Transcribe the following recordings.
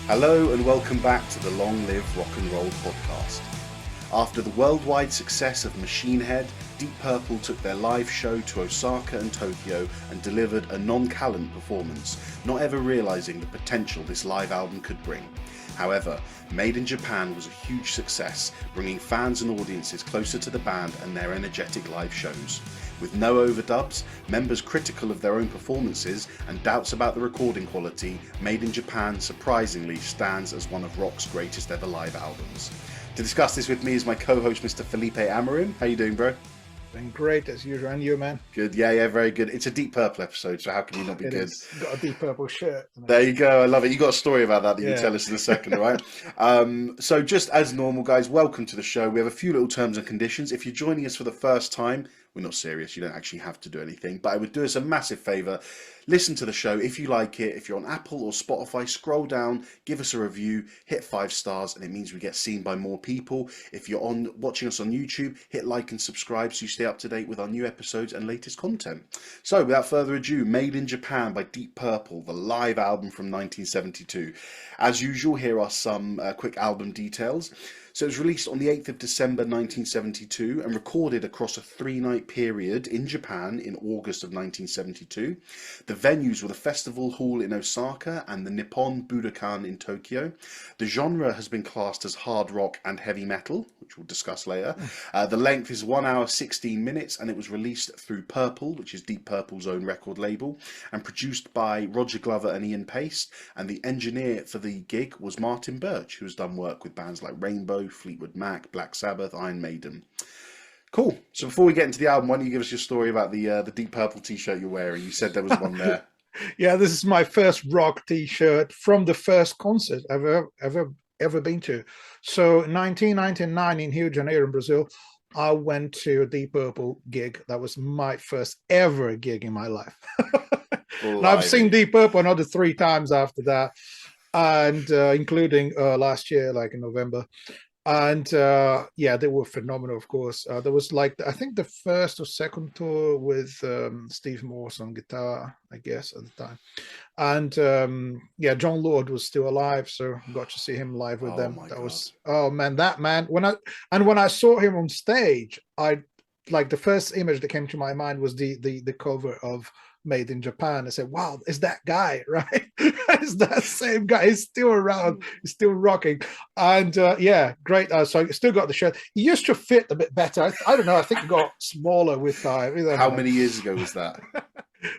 Hello and welcome back to the Long Live Rock and Roll podcast. After the worldwide success of Machine Head, Deep Purple took their live show to Osaka and Tokyo and delivered a non-calent performance, not ever realising the potential this live album could bring. However, Made in Japan was a huge success, bringing fans and audiences closer to the band and their energetic live shows. With no overdubs, members critical of their own performances, and doubts about the recording quality, Made in Japan surprisingly stands as one of rock's greatest ever live albums. To discuss this with me is my co-host Mr. Felipe Amarim. How you doing, bro? Been great as usual, and you, man? Good, yeah, very good. It's a Deep Purple episode, so how can you not be It good? is. Got a Deep Purple shirt. There you go, I love it. You got a story about that you can tell us in a second, right? So just as normal, guys, welcome to the show. We have a few little terms and conditions. If you're joining us for the first time, we're not serious, you don't actually have to do anything, but it would do us a massive favour. Listen to the show if you like it. If you're on Apple or Spotify, scroll down, give us a review, hit 5 stars, and it means we get seen by more people. If you're watching us on YouTube, hit like and subscribe so you stay up to date with our new episodes and latest content. So without further ado, Made in Japan by Deep Purple, the live album from 1972. As usual, here are some quick album details. So it was released on the 8th of December 1972 and recorded across a 3-night period in Japan in August of 1972. The venues were the Festival Hall in Osaka and the Nippon Budokan in Tokyo. The genre has been classed as hard rock and heavy metal, which we'll discuss later. The length is 1 hour 16 minutes and it was released through Purple, which is Deep Purple's own record label, and produced by Roger Glover and Ian Paice. And the engineer for the gig was Martin Birch, who has done work with bands like Rainbow, Fleetwood Mac, Black Sabbath, Iron Maiden. Cool. So before we get into the album, why don't you give us your story about the Deep Purple t-shirt you're wearing? You said there was one there. Yeah, this is my first rock t-shirt from the first concert I've ever been to. So 1999 in Rio de Janeiro in Brazil, I went to a Deep Purple gig. That was my first ever gig in my life. And I've seen Deep Purple another 3 times after that, and including last year, like in November. And yeah, they were phenomenal, of course. There was like, I think the first or second tour with Steve Morse on guitar, I guess, at the time. And yeah, John Lord was still alive, so got to see him live with them. That was, oh man, that man. When I saw him on stage, I like the first image that came to my mind was the cover of Made in Japan. I said, wow, is that guy, right? It's that same guy. He's still around. He's still rocking. And yeah, great. So I still got the shirt. He used to fit a bit better. I don't know. I think it got smaller with time. How many years ago was that?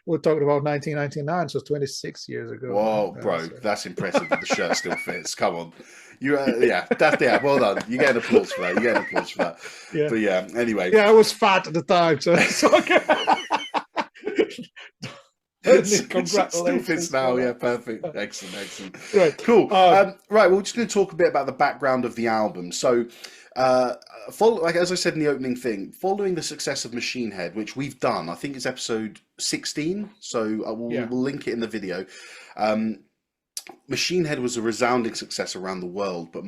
We're talking about 1999, so 26 years ago. Whoa, bro, that's impressive that the shirt still fits. Come on. Yeah, well done. You get an applause for that. Yeah. But yeah, anyway. Yeah, I was fat at the time, so it's okay. Congratulations. Still fits now, yeah, perfect. Excellent. Right. Cool. Right, we're just going to talk a bit about the background of the album. So, like as I said in the opening thing, following the success of Machine Head, which we've done, I think it's episode 16, so we'll link it in the video. Machine Head was a resounding success around the world, but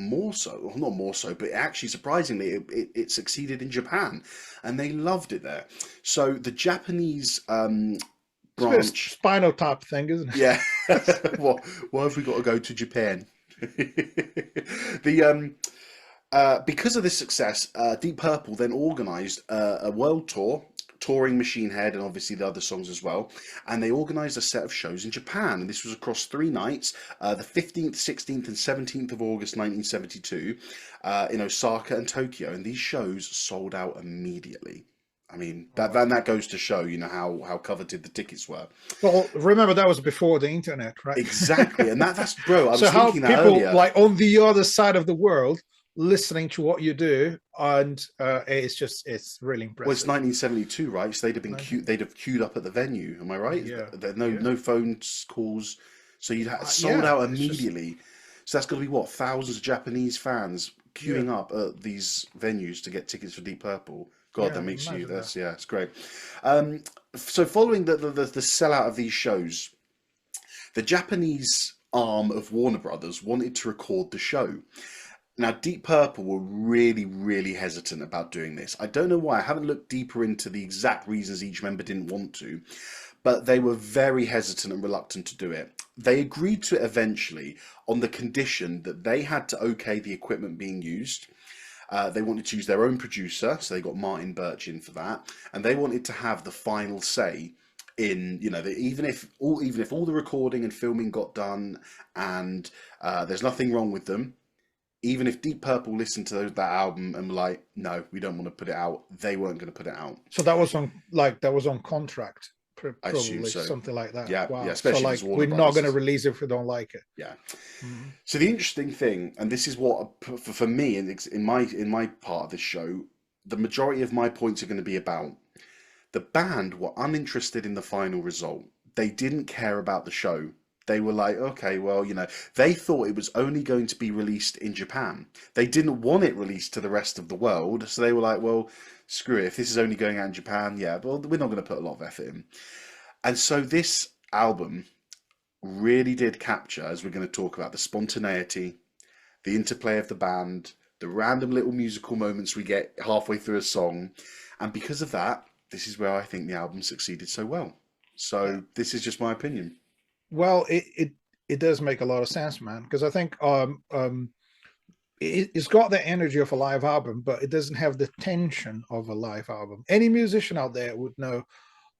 but actually surprisingly, it succeeded in Japan, and they loved it there. So the Japanese branch, Spinal Tap thing, isn't it? Yeah. Why have we got to go to Japan? Because of this success, Deep Purple then organised a world tour, touring Machine Head and obviously the other songs as well, and they organised a set of shows in Japan, and this was across 3 nights, the 15th, 16th and 17th of August 1972 in Osaka and Tokyo, and these shows sold out immediately. I mean, that goes to show, you know, how coveted the tickets were. Well, remember that was before the internet, right? Exactly, and that's bro. I was so thinking that people earlier. Like on the other side of the world listening to what you do, and it's really impressive. Well, it's 1972, right? So they'd have queued up at the venue. Am I right? Yeah. No phone calls, so you'd sold out immediately. So that's got to be what, thousands of Japanese fans queuing up at these venues to get tickets for Deep Purple. God, that makes you. It's great. So following the sellout of these shows, the Japanese arm of Warner Brothers wanted to record the show. Now, Deep Purple were really, really hesitant about doing this. I don't know why. I haven't looked deeper into the exact reasons each member didn't want to. but they were very hesitant and reluctant to do it. They agreed to it eventually on the condition that they had to okay the equipment being used. They wanted to use their own producer, so they got Martin Birch in for that, and they wanted to have the final say in, even if all the recording and filming got done and there's nothing wrong with them, even if Deep Purple listened to that album and were like, no, we don't want to put it out, they weren't going to put it out. So that was on contract, I assume probably so. something like that. Yeah, wow. yeah. Especially so if it's we're Warner not Brothers. going to release it if we don't like it. Yeah. So the interesting thing, and this is what for me in my part of this show, the majority of my points are going to be about the band were uninterested in the final result. They didn't care about the show. They were like, okay, well, they thought it was only going to be released in Japan. They didn't want it released to the rest of the world. So they were like, well, screw it. If this is only going out in Japan, yeah, well, we're not going to put a lot of effort in. And so this album really did capture, as we're going to talk about, the spontaneity, the interplay of the band, the random little musical moments we get halfway through a song. And because of that, this is where I think the album succeeded so well. So this is just my opinion. Well, it does make a lot of sense, man, because I think it's got the energy of a live album, but it doesn't have the tension of a live album. Any musician out there would know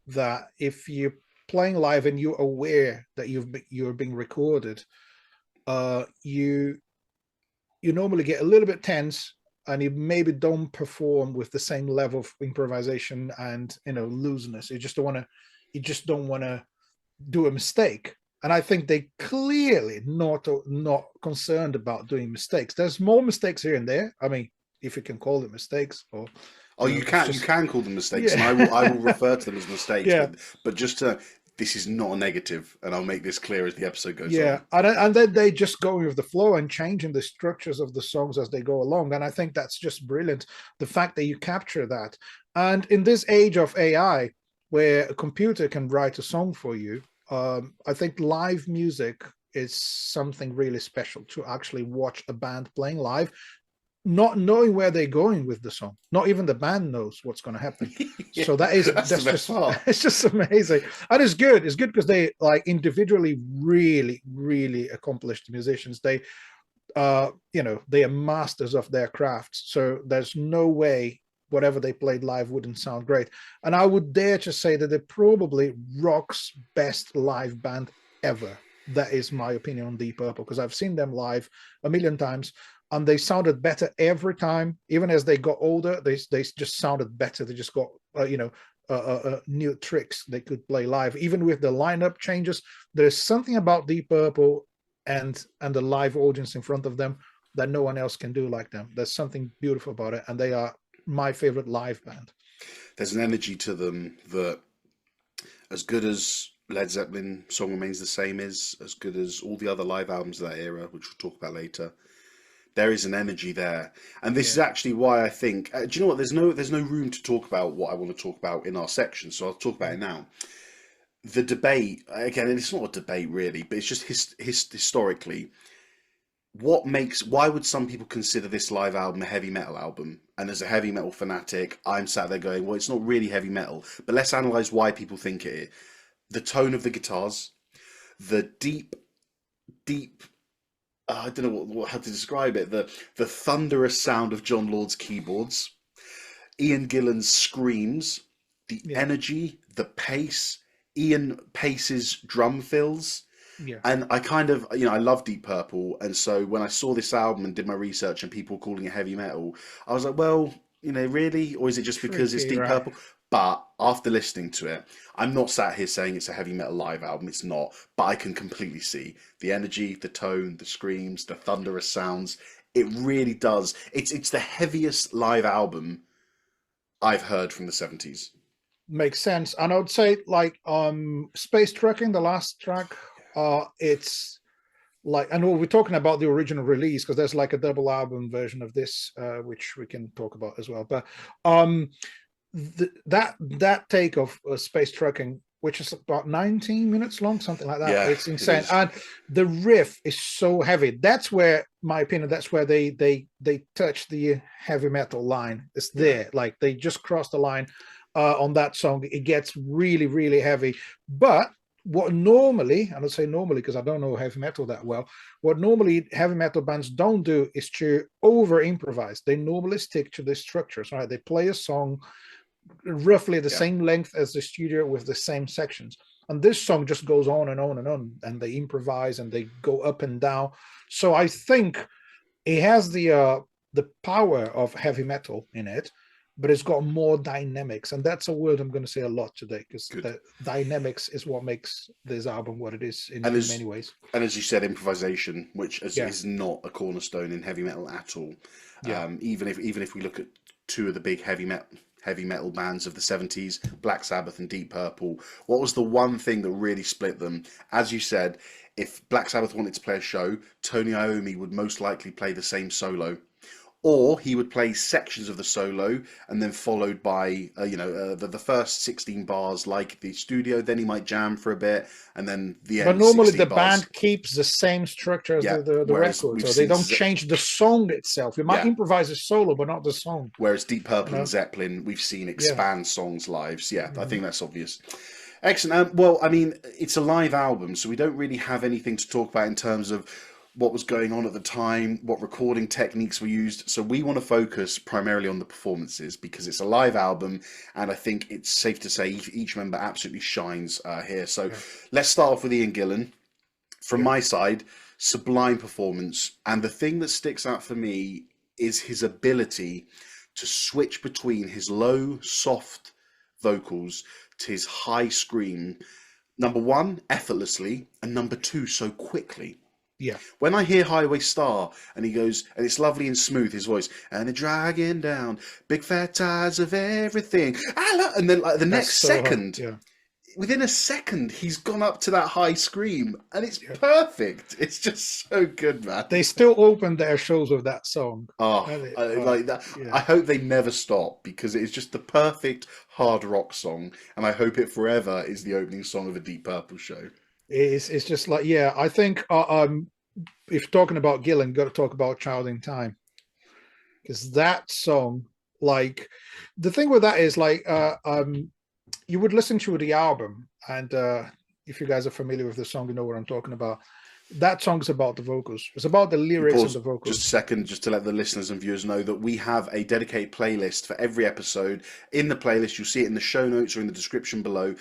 that if you're playing live and you're aware that you're being recorded, you normally get a little bit tense, and you maybe don't perform with the same level of improvisation and looseness. You just don't want to do a mistake. And I think they clearly not concerned about doing mistakes. There's more mistakes here and there. I mean, if you can call it mistakes, or you can call them mistakes, yeah. And I will refer to them as mistakes. Yeah. But just this is not a negative, and I'll make this clear as the episode goes on. Yeah, and then they just go with the flow and changing the structures of the songs as they go along. And I think that's just brilliant. The fact that you capture that, and in this age of AI, where a computer can write a song for you. I think live music is something really special, to actually watch a band playing live, not knowing where they're going with the song. Not even the band knows what's going to happen. Yeah, so that's just it's just amazing. And it's good. It's good because they individually really, really accomplished musicians. They they are masters of their crafts. So there's no way whatever they played live wouldn't sound great. And I would dare to say that they're probably rock's best live band ever. That is my opinion on Deep Purple, because I've seen them live a million times, and they sounded better every time. Even as they got older, they just sounded better. They just got new tricks they could play live. Even with the lineup changes, there's something about Deep Purple and the live audience in front of them that no one else can do like them. There's something beautiful about it, and they are my favorite live band. There's an energy to them that, as good as Led Zeppelin Song Remains the Same is, as good as all the other live albums of that era, which we'll talk about later, there is an energy there. And this is actually why I think, do you know what, there's no room to talk about what I want to talk about in our section, so I'll talk about it now. The debate, again, and it's not a debate really, but it's just historically, why would some people consider this live album a heavy metal album? And as a heavy metal fanatic, I'm sat there going, well, it's not really heavy metal, but let's analyze why people think it is. The tone of the guitars, the deep, I don't know how to describe it, the thunderous sound of John Lord's keyboards, Ian Gillan's screams, the energy, the pace, Ian Paice's drum fills. Yeah. And I kind of, I love Deep Purple. And so when I saw this album and did my research and people calling it heavy metal, I was like, well, really? Or is it just because it's Deep Purple? But after listening to it, I'm not sat here saying it's a heavy metal live album. It's not. But I can completely see the energy, the tone, the screams, the thunderous sounds. It really does. It's the heaviest live album I've heard from the 70s. Makes sense. And I would say Space Trucking, the last track, it's I know we're talking about the original release, because there's a double album version of this, which we can talk about as well. But that take of Space Trucking, which is about 19 minutes long, something like that. Yeah, it's insane. And the riff is so heavy. That's where, my opinion, that's where they touch the heavy metal line. It's there. They just crossed the line. on that song. It gets really, really heavy. But what normally, and I say normally because I don't know heavy metal that well, what normally heavy metal bands don't do is to over improvise. They normally stick to the structures, right? They play a song roughly the same length as the studio with the same sections. And this song just goes on and on and on, and they improvise and they go up and down. So I think it has the power of heavy metal in it, but it's got more dynamics, and that's a word I'm going to say a lot today, because the dynamics is what makes this album what it is in many ways. And as you said, improvisation, which is not a cornerstone in heavy metal at all. Even if we look at two of the big heavy metal bands of the 70s, Black Sabbath and Deep Purple, what was the one thing that really split them? As you said, if Black Sabbath wanted to play a show, Tony Iommi would most likely play the same solo, or he would play sections of the solo and then followed by the first 16 bars like the studio, then he might jam for a bit, and then the end. But normally the band keeps the same structure as the record, so they don't change the song itself. You might improvise a solo but not the song. Whereas Deep Purple and Zeppelin, we've seen expand songs lives. I think that's obvious. Excellent. Well, I mean, it's a live album, so we don't really have anything to talk about in terms of what was going on at the time, what recording techniques were used. So we want to focus primarily on the performances because it's a live album, and I think it's safe to say each member absolutely shines here. So let's start off with Ian Gillan. From my side, sublime performance. And the thing that sticks out for me is his ability to switch between his low, soft vocals to his high scream. Number one, effortlessly, and number two, so quickly. Yeah. When I hear Highway Star and he goes, and it's lovely and smooth, his voice, and they're dragging down big fat tides of everything. And then like the next second, within a second, he's gone up to that high scream, and it's perfect. It's just so good, man. They still open their shows with that song. Like that. Yeah. I hope they never stop, because it is just the perfect hard rock song, and I hope it forever is the opening song of a Deep Purple show. It's just like, I think if talking about Gillan, got to talk about Child in Time, because that song, like, the thing with that is like you would listen to the album, and if you guys are familiar with the song, you know what I'm talking about. That song's about the vocals. It's about the lyrics and the vocals. Just a second, just to let the listeners and viewers know that we have a dedicated playlist for every episode. In the playlist, you'll see it in the show notes or in the description below.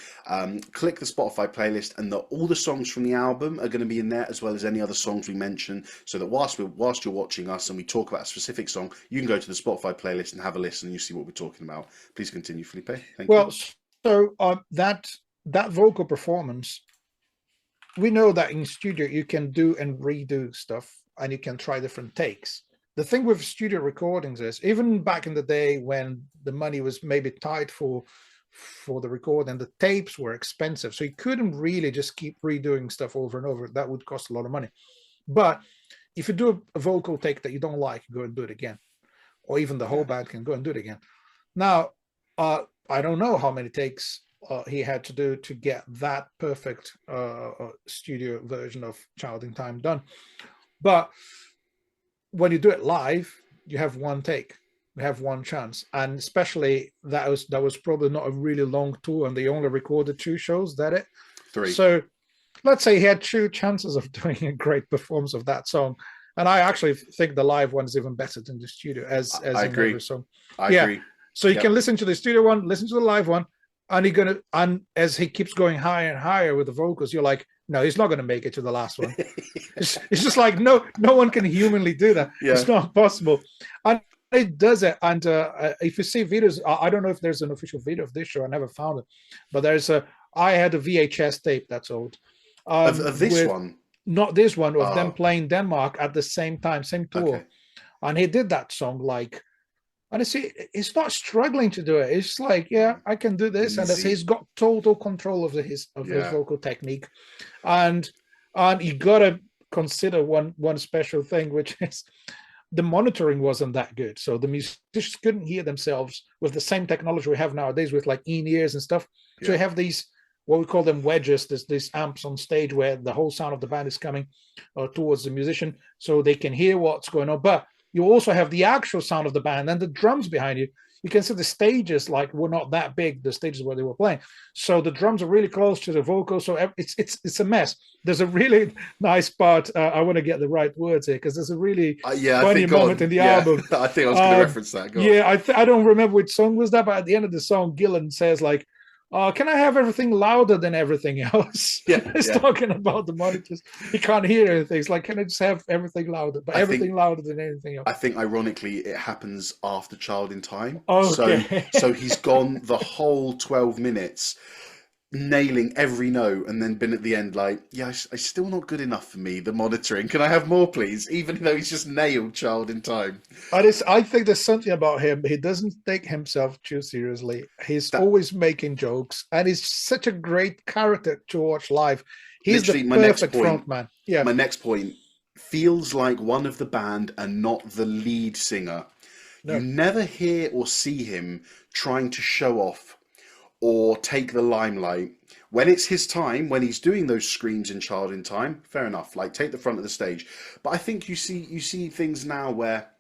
Click the Spotify playlist, and all the songs from the album are going to be in there, as well as any other songs we mention, so that whilst you're watching us and we talk about a specific song, you can go to the Spotify playlist and have a listen, and you see what we're talking about. Please continue, Felipe. Thank you. So that vocal performance, we know that in studio you can do and redo stuff, and you can try different takes. The thing with studio recordings is, even back in the day when the money was maybe tight for the recording, the tapes were expensive, so you couldn't really just keep redoing stuff over and over. That would cost a lot of money. But if you do a vocal take that you don't like, go and do it again, or even the whole band can go and do it again. Now, I don't know how many takes he had to do to get that perfect studio version of Child in Time done. But when you do it live, you have one take, you have one chance, and especially that was probably not a really long tour, and they only recorded 2 shows. That it 3. So let's say he had 2 chances of doing a great performance of that song, and I actually think the live one is even better than the studio. As I agree. I agree. So you can listen to the studio one, listen to the live one. And as he keeps going higher and higher with the vocals, you're like, no, he's not going to make it to the last one. it's just like, no one can humanly do that. Yeah. It's not possible. And it does it. And if you see videos, I don't know if there's an official video of this show. I never found it. But I had a VHS tape that's old. Of this one? Not this one, of them playing Denmark at the same time, same tour. Okay. And he did that song like, and it's not struggling to do it. It's like, I can do this. Easy. And he's got total control of his vocal technique. And you got to consider one special thing, which is the monitoring wasn't that good. So the musicians couldn't hear themselves with the same technology we have nowadays with like in-ears and stuff. Yeah. So you have these, what we call them wedges, these amps on stage where the whole sound of the band is coming towards the musician so they can hear what's going on. But you also have the actual sound of the band and the drums behind you. you can see the stages like were not that big, the stages where they were playing. So the drums are really close to the vocals. So it's a mess. There's a really nice part. I want to get the right words here because there's a really funny moment in the album. I think I was going to reference that. I don't remember which song was that, but at the end of the song, Gillan says like, can I have everything louder than everything else? He's talking about the monitors. He can't hear anything. It's like, can I just have everything louder? But everything louder than anything else. I think, ironically, it happens after Child in Time. Okay. So he's gone the whole 12 minutes nailing every note and then been at the end like, it's still not good enough for me, the monitoring. Can I have more, please? Even though he's just nailed Child in Time. I think there's something about him. He doesn't take himself too seriously. He's always making jokes, and he's such a great character to watch live. He's the perfect frontman. Yeah. My next point, feels like one of the band and not the lead singer. No. You never hear or see him trying to show off or take the limelight. When it's his time, when he's doing those screams in Child in Time, fair enough, like take the front of the stage. But I think you see things now where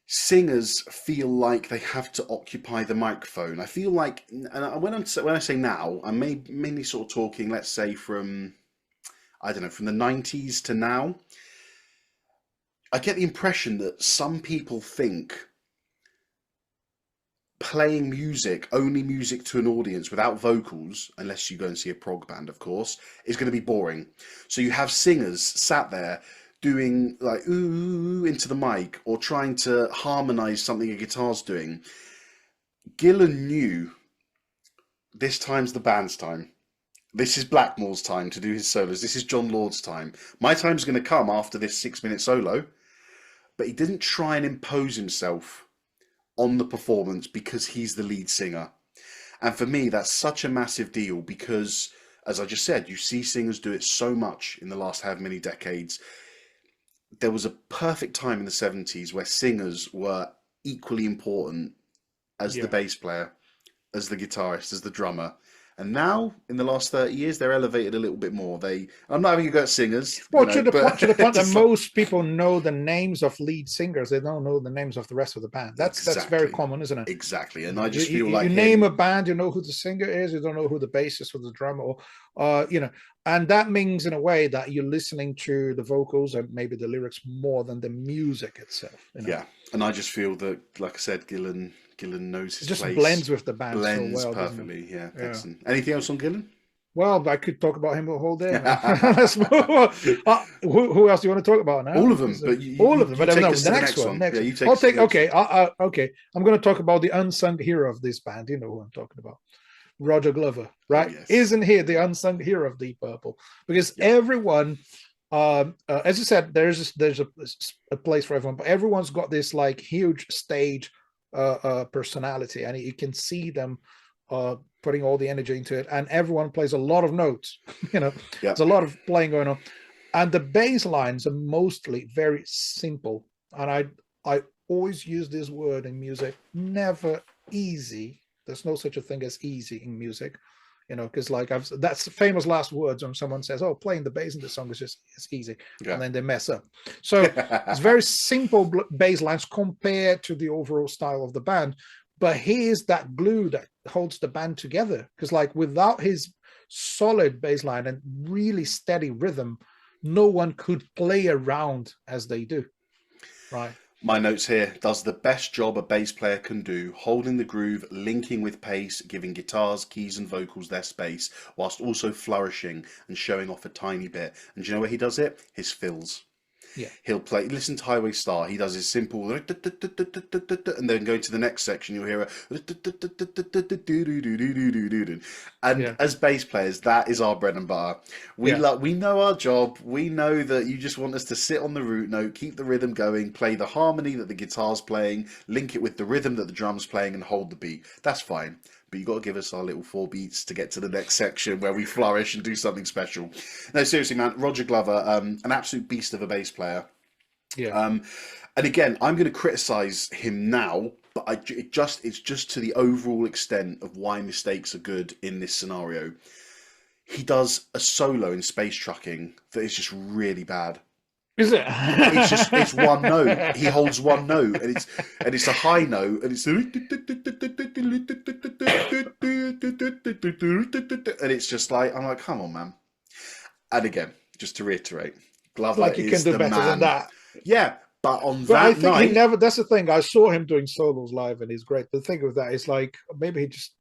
singers feel like they have to occupy the microphone. I feel like, and when I say now, I'm mainly sort of talking, let's say from the 90s to now. I get the impression that some people think playing music, only music to an audience without vocals, unless you go and see a prog band, of course, is going to be boring. So you have singers sat there doing like ooh into the mic or trying to harmonize something a guitar's doing. Gillan knew this time's the band's time. This is Blackmore's time to do his solos. This is John Lord's time. My time's going to come after this 6-minute solo. But he didn't try and impose himself on the performance because he's the lead singer. And for me, that's such a massive deal because, as I just said, you see singers do it so much in the last how many decades. There was a perfect time in the 70s where singers were equally important as the bass player, as the guitarist, as the drummer. And now, in the last 30 years, they're elevated a little bit more. I'm not having a go at singers. Well, to the point that most people know the names of lead singers. They don't know the names of the rst of the band. That's very common, isn't it? Exactly. And I just feel like you name a band, you know who the singer is. You don't know who the bassist or the drummer, and that means in a way that you're listening to the vocals and maybe the lyrics more than the music itself. Yeah, and I just feel that, like I said, Gillan knows his place. Blends with the band blends so well, perfectly. Yeah, excellent. Anything else on Gillan? Well, I could talk about him the whole day. Let's move on. Who else do you want to talk about now? All of them, all of them. But no, the next one. Okay. I'm going to talk about the unsung hero of this band. You know who I'm talking about. Roger Glover, right? Oh, yes. Isn't he the unsung hero of Deep Purple? Because everyone, as you said, there's a place for everyone, but everyone's got this like huge stage personality, and you can see them putting all the energy into it, and everyone plays a lot of notes. There's a lot of playing going on, and the bass lines are mostly very simple. And I always use this word in music: never easy. There's no such a thing as easy in music, because that's the famous last words when someone says, "Oh, playing the bass in the song it's easy," and then they mess up. So it's very simple bass lines compared to the overall style of the band. But he is that glue that holds the band together. Because without his solid bass line and really steady rhythm, no one could play around as they do, right? My notes here: does the best job a bass player can do, holding the groove, linking with Paice, giving guitars, keys and vocals their space, whilst also flourishing and showing off a tiny bit. And do you know where he does it? His fills. Yeah. He'll play, listen to Highway Star, he does his simple, and then going to the next section, you'll hear and as bass players, that is our bread and butter. We know our job. We know that you just want us to sit on the root note, keep the rhythm going, play the harmony that the guitar's playing, link it with the rhythm that the drum's playing, and hold the beat. That's fine. But you got to give us our little 4 beats to get to the next section where we flourish and do something special. No, seriously, man, Roger Glover, an absolute beast of a bass player. Yeah. And again, I'm going to criticize him now, but it's just to the overall extent of why mistakes are good in this scenario. He does a solo in Space Trucking that is just really bad. Is it? It's one note. He holds one note, and it's a high note, and it's just like, I'm like, come on, man. And again, just to reiterate, Glover Like you can is do the better than man. that. Yeah, but on But I that think he night, never. That's the thing. I saw him doing solos live, and he's great. The thing with that is like maybe he just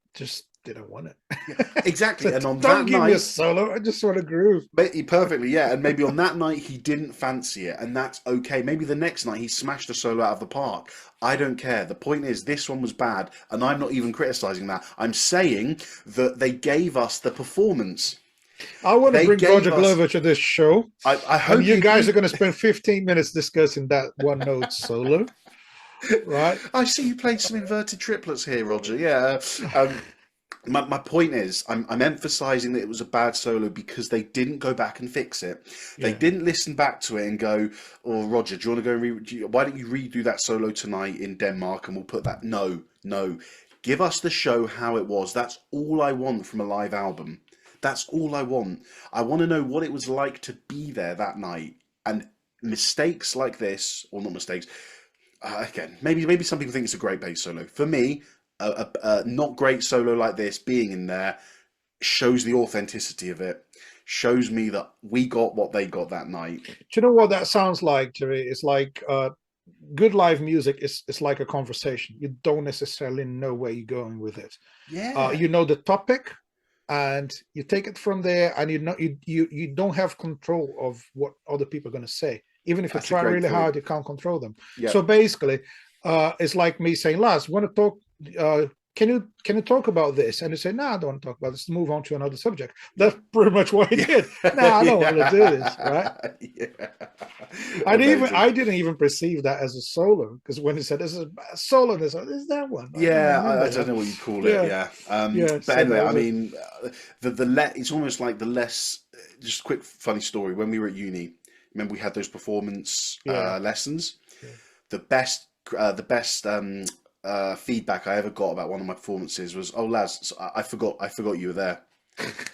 didn't want it. yeah, exactly. So And on don't that give me a night, solo. I just want to groove. perfectly, yeah. And maybe on that night he didn't fancy it, and that's okay. Maybe the next night he smashed a solo out of the park. I don't care. The point is, this one was bad, and I'm not even criticizing that. I'm saying that they gave us the performance. I want to They bring gave Roger us. Glover to this show, I hope and you guys do. are going to spend 15 minutes discussing that one note solo, right? I see you played some inverted triplets here, Roger. Yeah. My point is, I'm emphasizing that it was a bad solo because they didn't go back and fix it. They Yeah. didn't listen back to it and go, "Oh, Roger, do you want to go and why don't you redo that solo tonight in Denmark and we'll put that." No, no. Give us the show how it was. That's all I want from a live album. That's all I want. I want to know what it was like to be there that night. And mistakes like this, or not mistakes, again, maybe some people think it's a great bass solo. For me, a not great solo like this being in there shows the authenticity of it. Shows me that we got what they got that night. Do you know what that sounds like, Jerry? It's like good live music is like a conversation. You don't necessarily know where you're going with it. Yeah, You know the topic, and you take it from there, and you don't have control of what other people are going to say. Even if you that's a try great really point. hard, you can't control them. Yeah, So basically, it's like me saying, "Lars, want to talk? Can you talk about this?" And you say, "No, I don't want to talk about this. Move on to another subject." That's pretty much what he did. No, I don't want to do this, right? Yeah. I Amazing. didn't even perceive that as a solo, because when he said this is a solo, this is that one. I don't Yeah, remember I don't that. know what you call it. Yeah, Yeah, yeah. but So anyway, that I was it. mean, it's almost like the less. Just a quick funny story. When we were at uni, remember we had those performance Yeah, lessons. yeah. The best feedback I ever got about one of my performances was, "Oh, lads, I forgot you were there."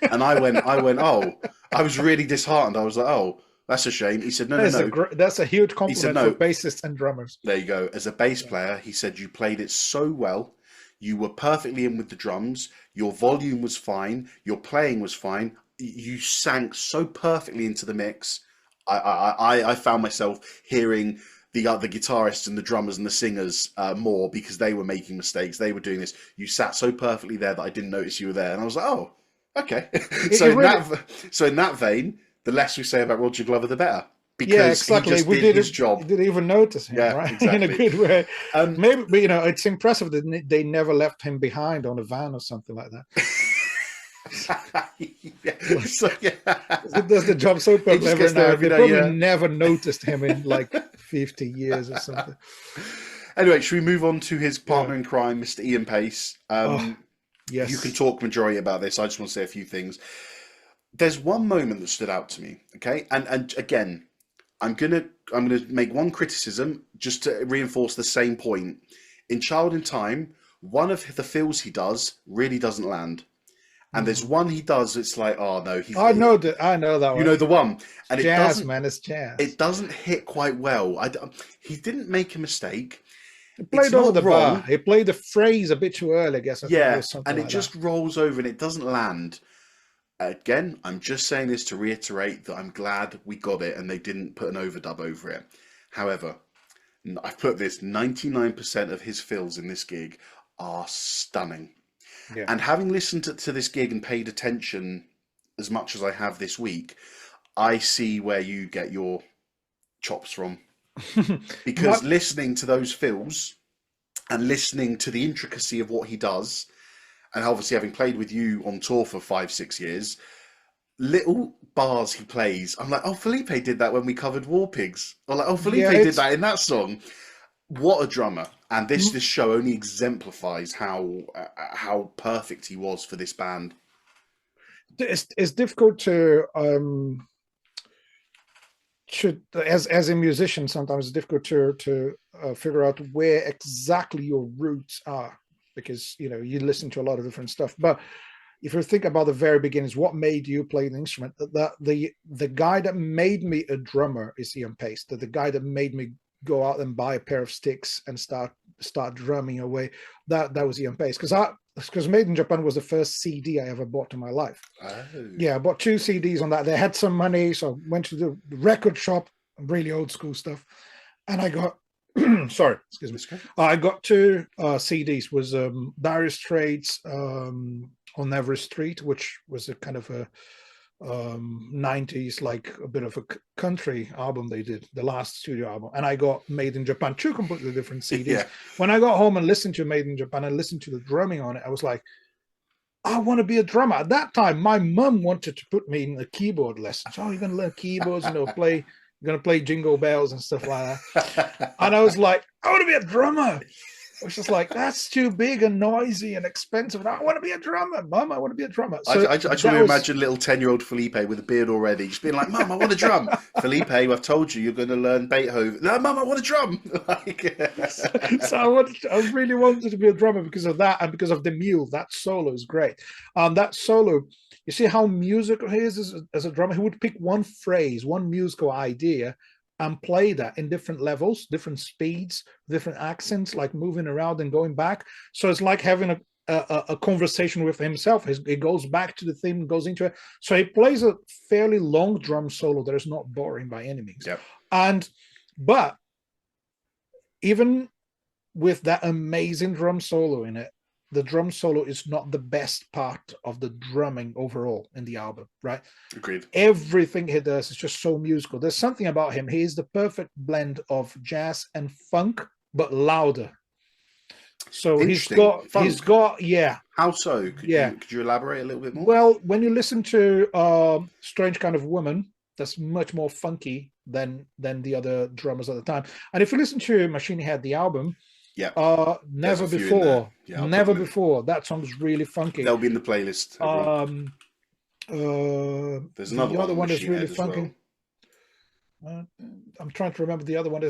And I went, "Oh," I was really disheartened. I was like, "Oh, that's a shame." He said, "No, That no, is no." that's a huge He said, compliment for "No." bassists and drummers. There you go. As a bass Yeah. player, he said, "You played it so well. You were perfectly in with the drums. Your volume was fine. Your playing was fine. You sank so perfectly into the mix. I found myself hearing the other guitarists and the drummers and the singers more because they were making mistakes. They were doing this. You sat so perfectly there that I didn't notice you were there." And I was like, "Oh, okay." It really, So in that vein, the less we say about Roger Glover, the better, yeah, because he exactly. just We did his job. didn't even notice him, Yeah, right? In a exactly. good way. Um, Maybe, but, it's impressive that they never left him behind on a van or something like that. yeah. Like, So yeah, he does the job so he perfectly just every gets there night. every They day. probably Yeah. never noticed him in like 50 years or something. Anyway, should we move on to his partner Yeah. in crime, Mr. Ian Paice? Oh, You can yes. talk majority about this. I just want to say a few things. There's one moment that stood out to me. Okay, and again, I'm gonna make one criticism just to reinforce the same point. In Child in Time, one of the fills he does really doesn't land. And there's Mhm. one he does. It's like, oh no, I know that you one. know the one, It's and jazz, man. It's jazz. it doesn't hit quite well. He didn't make a mistake. He It's played over not the bar. wrong. He played the phrase a bit too early, I guess. I think it Yeah, was something and it like that. just rolls over and it doesn't land. Again, I'm just saying this to reiterate that I'm glad we got it and they didn't put an overdub over it. However, I've put this 99% of his fills in this gig are stunning. Yeah. And having listened to this gig and paid attention as much as I have this week, I see where you get your chops from. My, Because listening to those fills and listening to the intricacy of what he does, and obviously having played with you on tour for 5-6 years, little bars he plays, I'm like, oh, Felipe did that when we covered War Pigs. Or like, oh, Felipe yeah, did that in that song. What a drummer! And this mm, this show only exemplifies how perfect he was for this band. it's difficult to should as a musician sometimes it's difficult to figure out where exactly your roots are, because you listen to a lot of different stuff. But if you think about the very beginnings, what made you play an instrument? The guy that made me a drummer is Ian Paice. The guy that made me go out and buy a pair of sticks and start drumming away. That was Ian Paice, because Made in Japan was the first CD I ever bought in my life. Oh. Yeah, I bought 2 CDs on that. They had some money, so I went to the record shop, really old school stuff, and I got sorry, excuse me. I got 2 CDs. Was Dire Straits on Everest Street, which was a kind of a 90s, like a bit of a country album they did, the last studio album, and I got Made in Japan, 2 completely different CDs. Yeah. When I got home and listened to Made in Japan and listened to the drumming on it, I was like, I want to be a drummer. At that time, my mum wanted to put me in the keyboard lessons. Oh, you're going to learn keyboards, you're going to play Jingle Bells and stuff like that. And I was like, I want to be a drummer. I was just like, that's too big and noisy and expensive. I want to be a drummer, Mum. I want to be a drummer. So I just want to imagine little 10-year-old Felipe with a beard already, just being like, Mum, I want to drum. Felipe, I've told you, you're going to learn Beethoven. No, Mum, I want to drum. So I really wanted to be a drummer because of that, and because of the mule. That solo is great. That solo, you see how musical he is as a drummer. He would pick one phrase, one musical idea, and play that in different levels, different speeds, different accents, like moving around and going back. So it's like having a conversation with himself. He goes back to the theme, goes into it. So he plays a fairly long drum solo that is not boring by any means. Yep. But even with that amazing drum solo in it, the drum solo is not the best part of the drumming overall in the album, right? Agreed. Everything he does is just so musical. There's something about him. He is the perfect blend of jazz and funk, but louder. So he's got, yeah. How so? Could you elaborate a little bit more? Well, when you listen to Strange Kind of Woman, that's much more funky than the other drummers at the time. And if you listen to Machine Head, the album, yeah. Never Before. Yeah, Never Before. That song's really funky. They'll be in the playlist. There's another one that's really funky. Well. I'm trying to remember the other one.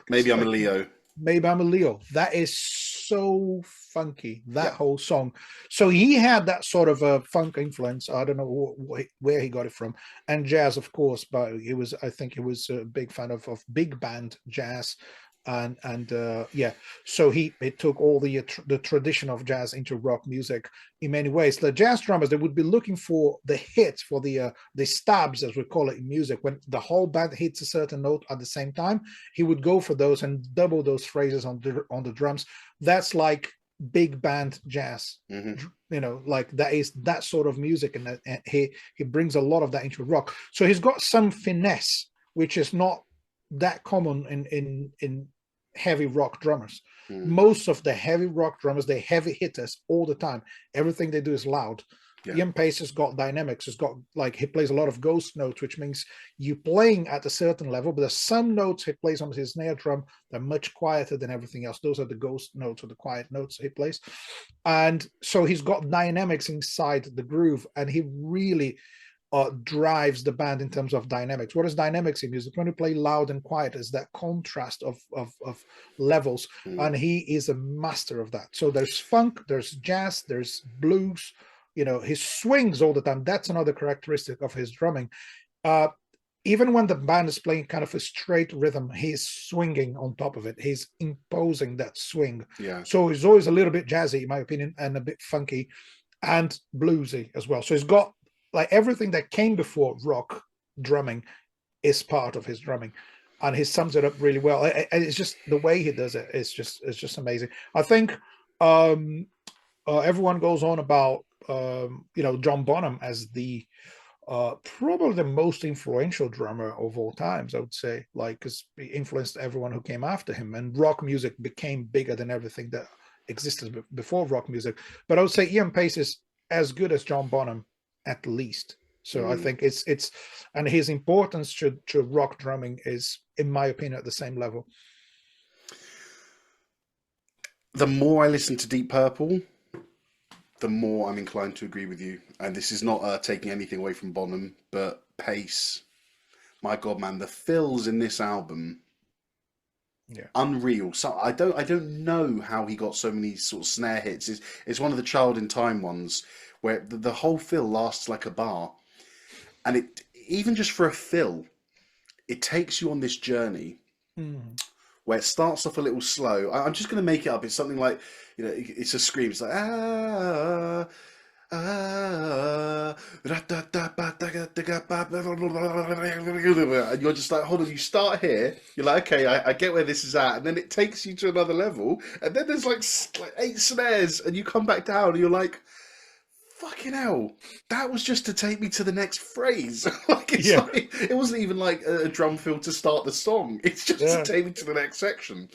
Maybe I'm a Leo. Maybe I'm a Leo. That is so funky, that whole song. So he had that sort of a funk influence. I don't know where he got it from. And jazz, of course, but I think he was a big fan of big band jazz. So he took all the tradition of jazz into rock music in many ways. The jazz drummers, they would be looking for the hits, for the stabs, as we call it in music. When the whole band hits a certain note at the same time, he would go for those and double those phrases on the drums. That's like big band jazz. Mm-hmm. Like that is that sort of music, and he brings a lot of that into rock. So he's got some finesse, which is not that common in heavy rock drummers. Most of the heavy rock drummers, they heavy hitters all the time. Everything they do is loud. Ian Paice has got dynamics. He's got, like, he plays a lot of ghost notes, which means you playing at a certain level, but there's some notes he plays on his snare drum that are much quieter than everything else. Those are the ghost notes or the quiet notes he plays. And so he's got dynamics inside the groove, and he really drives the band in terms of dynamics. What is dynamics in music? When you play loud and quiet, is that contrast of levels, and he is a master of that. So there's funk, there's jazz, there's blues. He swings all the time. That's another characteristic of his drumming. Even when the band is playing kind of a straight rhythm, he's swinging on top of it. He's imposing that swing. Yeah. So he's always a little bit jazzy, in my opinion, and a bit funky and bluesy as well. So he's got, like, everything that came before rock drumming is part of his drumming, and he sums it up really well. It's just the way he does it. It's just amazing. I think everyone goes on about John Bonham as the probably the most influential drummer of all times. I would say, like, because he influenced everyone who came after him, and rock music became bigger than everything that existed before rock music. But I would say Ian Paice is as good as John Bonham, at least. So I think it's and his importance to rock drumming is, in my opinion, at the same level. The more I listen to Deep Purple, the more I'm inclined to agree with you. And this is not taking anything away from Bonham, but Paice, my God, man, the fills in this album, unreal. So I don't know how he got so many sort of snare hits. It's one of the Child in Time ones, where the whole fill lasts like a bar, and it even just for a fill, it takes you on this journey where it starts off a little slow. I'm just going to make it up. It's something like, it's a scream. It's like and you're just like, hold on, you start here, you're like, okay, I get where this is at, and then it takes you to another level, and then there's like 8 snares, and you come back down, and you're like, fucking hell, that was just to take me to the next phrase. Like, it wasn't even like a drum fill to start the song, it's just to take me to the next section.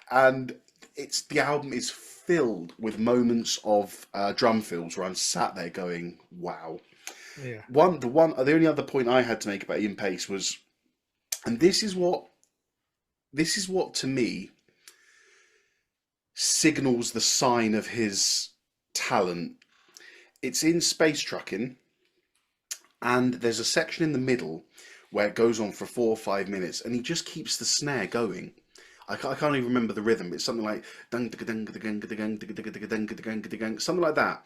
And the album is filled with moments of drum fills where I'm sat there going, wow. Yeah. The only other point I had to make about Ian Paice was, and this is what to me signals the sign of his talent. It's in Space Trucking, and there's a section in the middle where it goes on for 4 or 5 minutes, and he just keeps the snare going. I can't even remember the rhythm. It's something like something like that,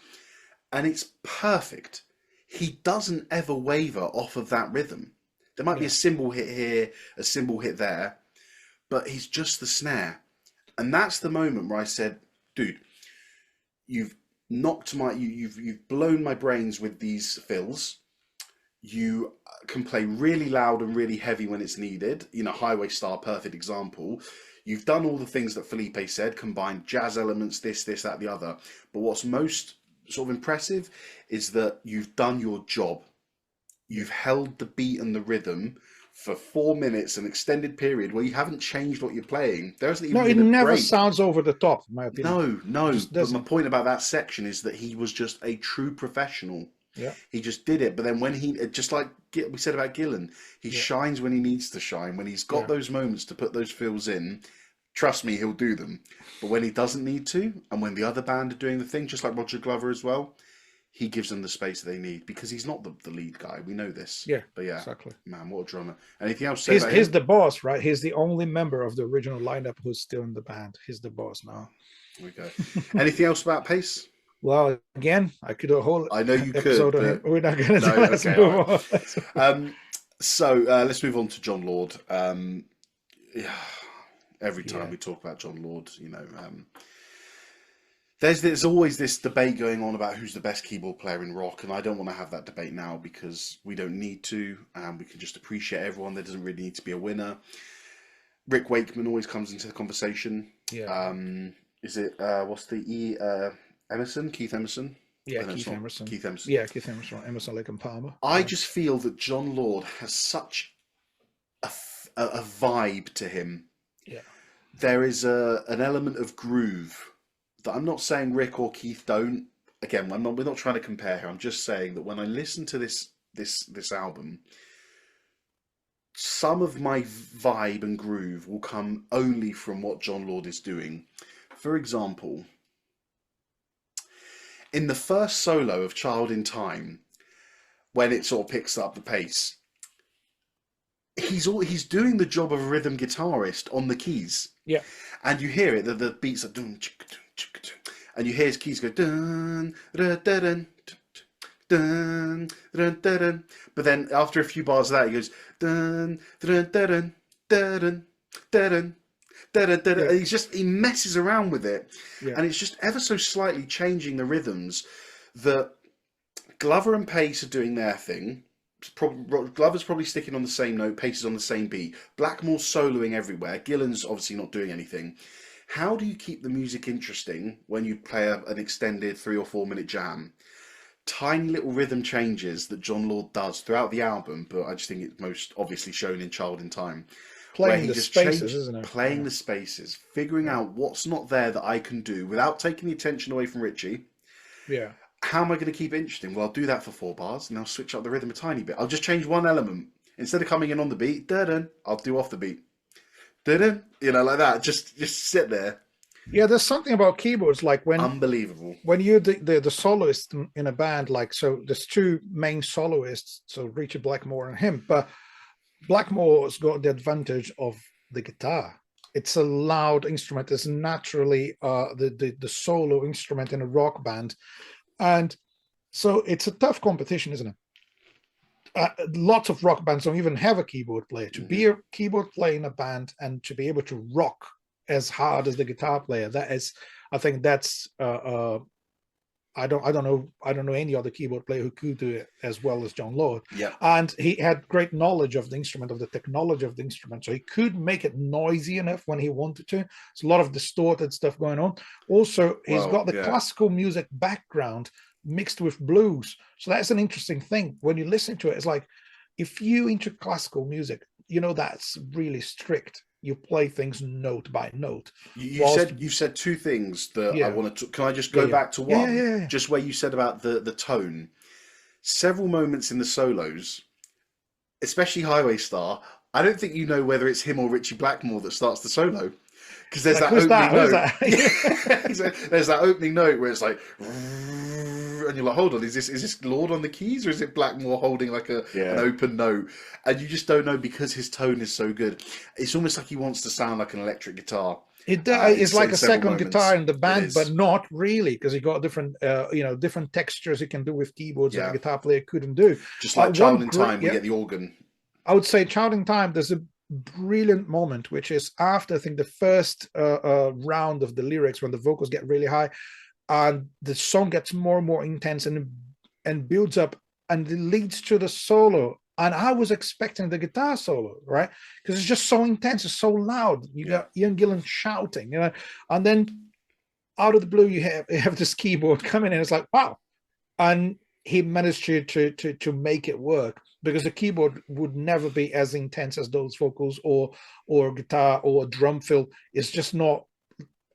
and it's perfect. He doesn't ever waver off of that rhythm. There might be a cymbal hit here, a cymbal hit there, but he's just the snare, and that's the moment where I said, "Dude, you've blown my brains with these fills. You can play really loud and really heavy when it's needed. Highway Star, perfect example. You've done all the things that Felipe said, combined jazz elements, this, that, the other. But what's most sort of impressive is that you've done your job. You've held the beat and the rhythm for 4 minutes, an extended period where you haven't changed what you're playing. There isn't even it never break. Sounds over the top, in my opinion. No. But my point about that section is that he was just a true professional. Yeah, he just did it. But then when just like we said about Gillan, he shines when he needs to shine. When he's got those moments to put those fills in, trust me, he'll do them. But when he doesn't need to, and when the other band are doing the thing, just like Roger Glover as well, he gives them the space they need, because he's not the lead guy. We know this. Yeah, but exactly. Man, what a drummer. Anything else? He's the boss, right? He's the only member of the original lineup who's still in the band. He's the boss now. Okay. Anything else about Paice? Well, again, I could do a whole I know you episode could, on it. We're not going to do let's move on. So let's move on to Jon Lord. Every time we talk about Jon Lord, there's always this debate going on about who's the best keyboard player in rock, and I don't want to have that debate now, because we don't need to. We can just appreciate everyone. There doesn't really need to be a winner. Rick Wakeman always comes into the conversation. Yeah. Is it what's the Emerson? Keith Emerson? Yeah, Keith Emerson. Keith Emerson. Yeah, Keith Emerson. Emerson, Lake and Palmer. I just feel that Jon Lord has such a vibe to him. Yeah. There is an element of groove that I'm not saying Rick or Keith don't. Again, we're not trying to compare here. I'm just saying that when I listen to this album, some of my vibe and groove will come only from what Jon Lord is doing. For example, in the first solo of Child in Time, when it sort of picks up the pace, he's doing the job of a rhythm guitarist on the keys. Yeah. And you hear it, the beats are dun, and you hear his keys go dun, dun, dun, dun, dun, dun, dun. But then after a few bars of that, he goes dun, dun, dun, dun, dun, dun, and he messes around with it, and it's just ever so slightly changing the rhythms. That Glover and Paice are doing their thing. Glover's probably sticking on the same note, Paice is on the same beat. Blackmore's soloing everywhere. Gillan's obviously not doing anything. How do you keep the music interesting when you play an extended 3 or 4 minute jam? Tiny little rhythm changes that Jon Lord does throughout the album, but I just think it's most obviously shown in Child in Time. Playing the spaces, isn't it? Playing the spaces, figuring out what's not there that I can do without taking the attention away from Ritchie. Yeah. How am I going to keep it interesting? Well, I'll do that for 4 bars, and I'll switch up the rhythm a tiny bit. I'll just change one element. Instead of coming in on the beat, da-dun, I'll do off the beat. Da-dun, like that. Just sit there. Yeah, there's something about keyboards, like when unbelievable. When you're the soloist in a band, like, so there's 2 main soloists, so Ritchie Blackmore and him, but Blackmore's got the advantage of the guitar. It's a loud instrument. It's naturally the solo instrument in a rock band. And So it's a tough competition, isn't it? Lots of rock bands don't even have a keyboard player. To be a keyboard player in a band and to be able to rock as hard as the guitar player, that is, I think that's I don't know any other keyboard player who could do it as well as John Lord. Yeah. And he had great knowledge of the instrument, of the technology of the instrument, so he could make it noisy enough when he wanted to. It's a lot of distorted stuff going on. Also, he's got the classical music background mixed with blues, so that's an interesting thing. When you listen to it, it's like, if you into classical music, you know that's really strict. You play things note by note. You said two things that I want to. Can I just go back to one? Yeah. Just where you said about the tone. Several moments in the solos, especially Highway Star, I don't think you know whether it's him or Ritchie Blackmore that starts the solo. Because there's that opening note. There's that opening note where it's like, and you're like, hold on, is this Lord on the keys, or is it Blackmore holding like an open note? And you just don't know because his tone is so good. It's almost like he wants to sound like an electric guitar. It's like a second guitar in the band, but not really, because you got different, different textures you can do with keyboards that the guitar player couldn't do. Just like Child in Time, we get the organ. I would say Child in Time, there's a brilliant moment, which is after, I think, the first round of the lyrics, when the vocals get really high and the song gets more and more intense and builds up, and it leads to the solo. And I was expecting the guitar solo, right? Because it's just so intense, it's so loud. You got Ian Gillan shouting, and then out of the blue you have this keyboard coming in. It's like, wow. And he managed to make it work, because the keyboard would never be as intense as those vocals or guitar or drum fill. It's just not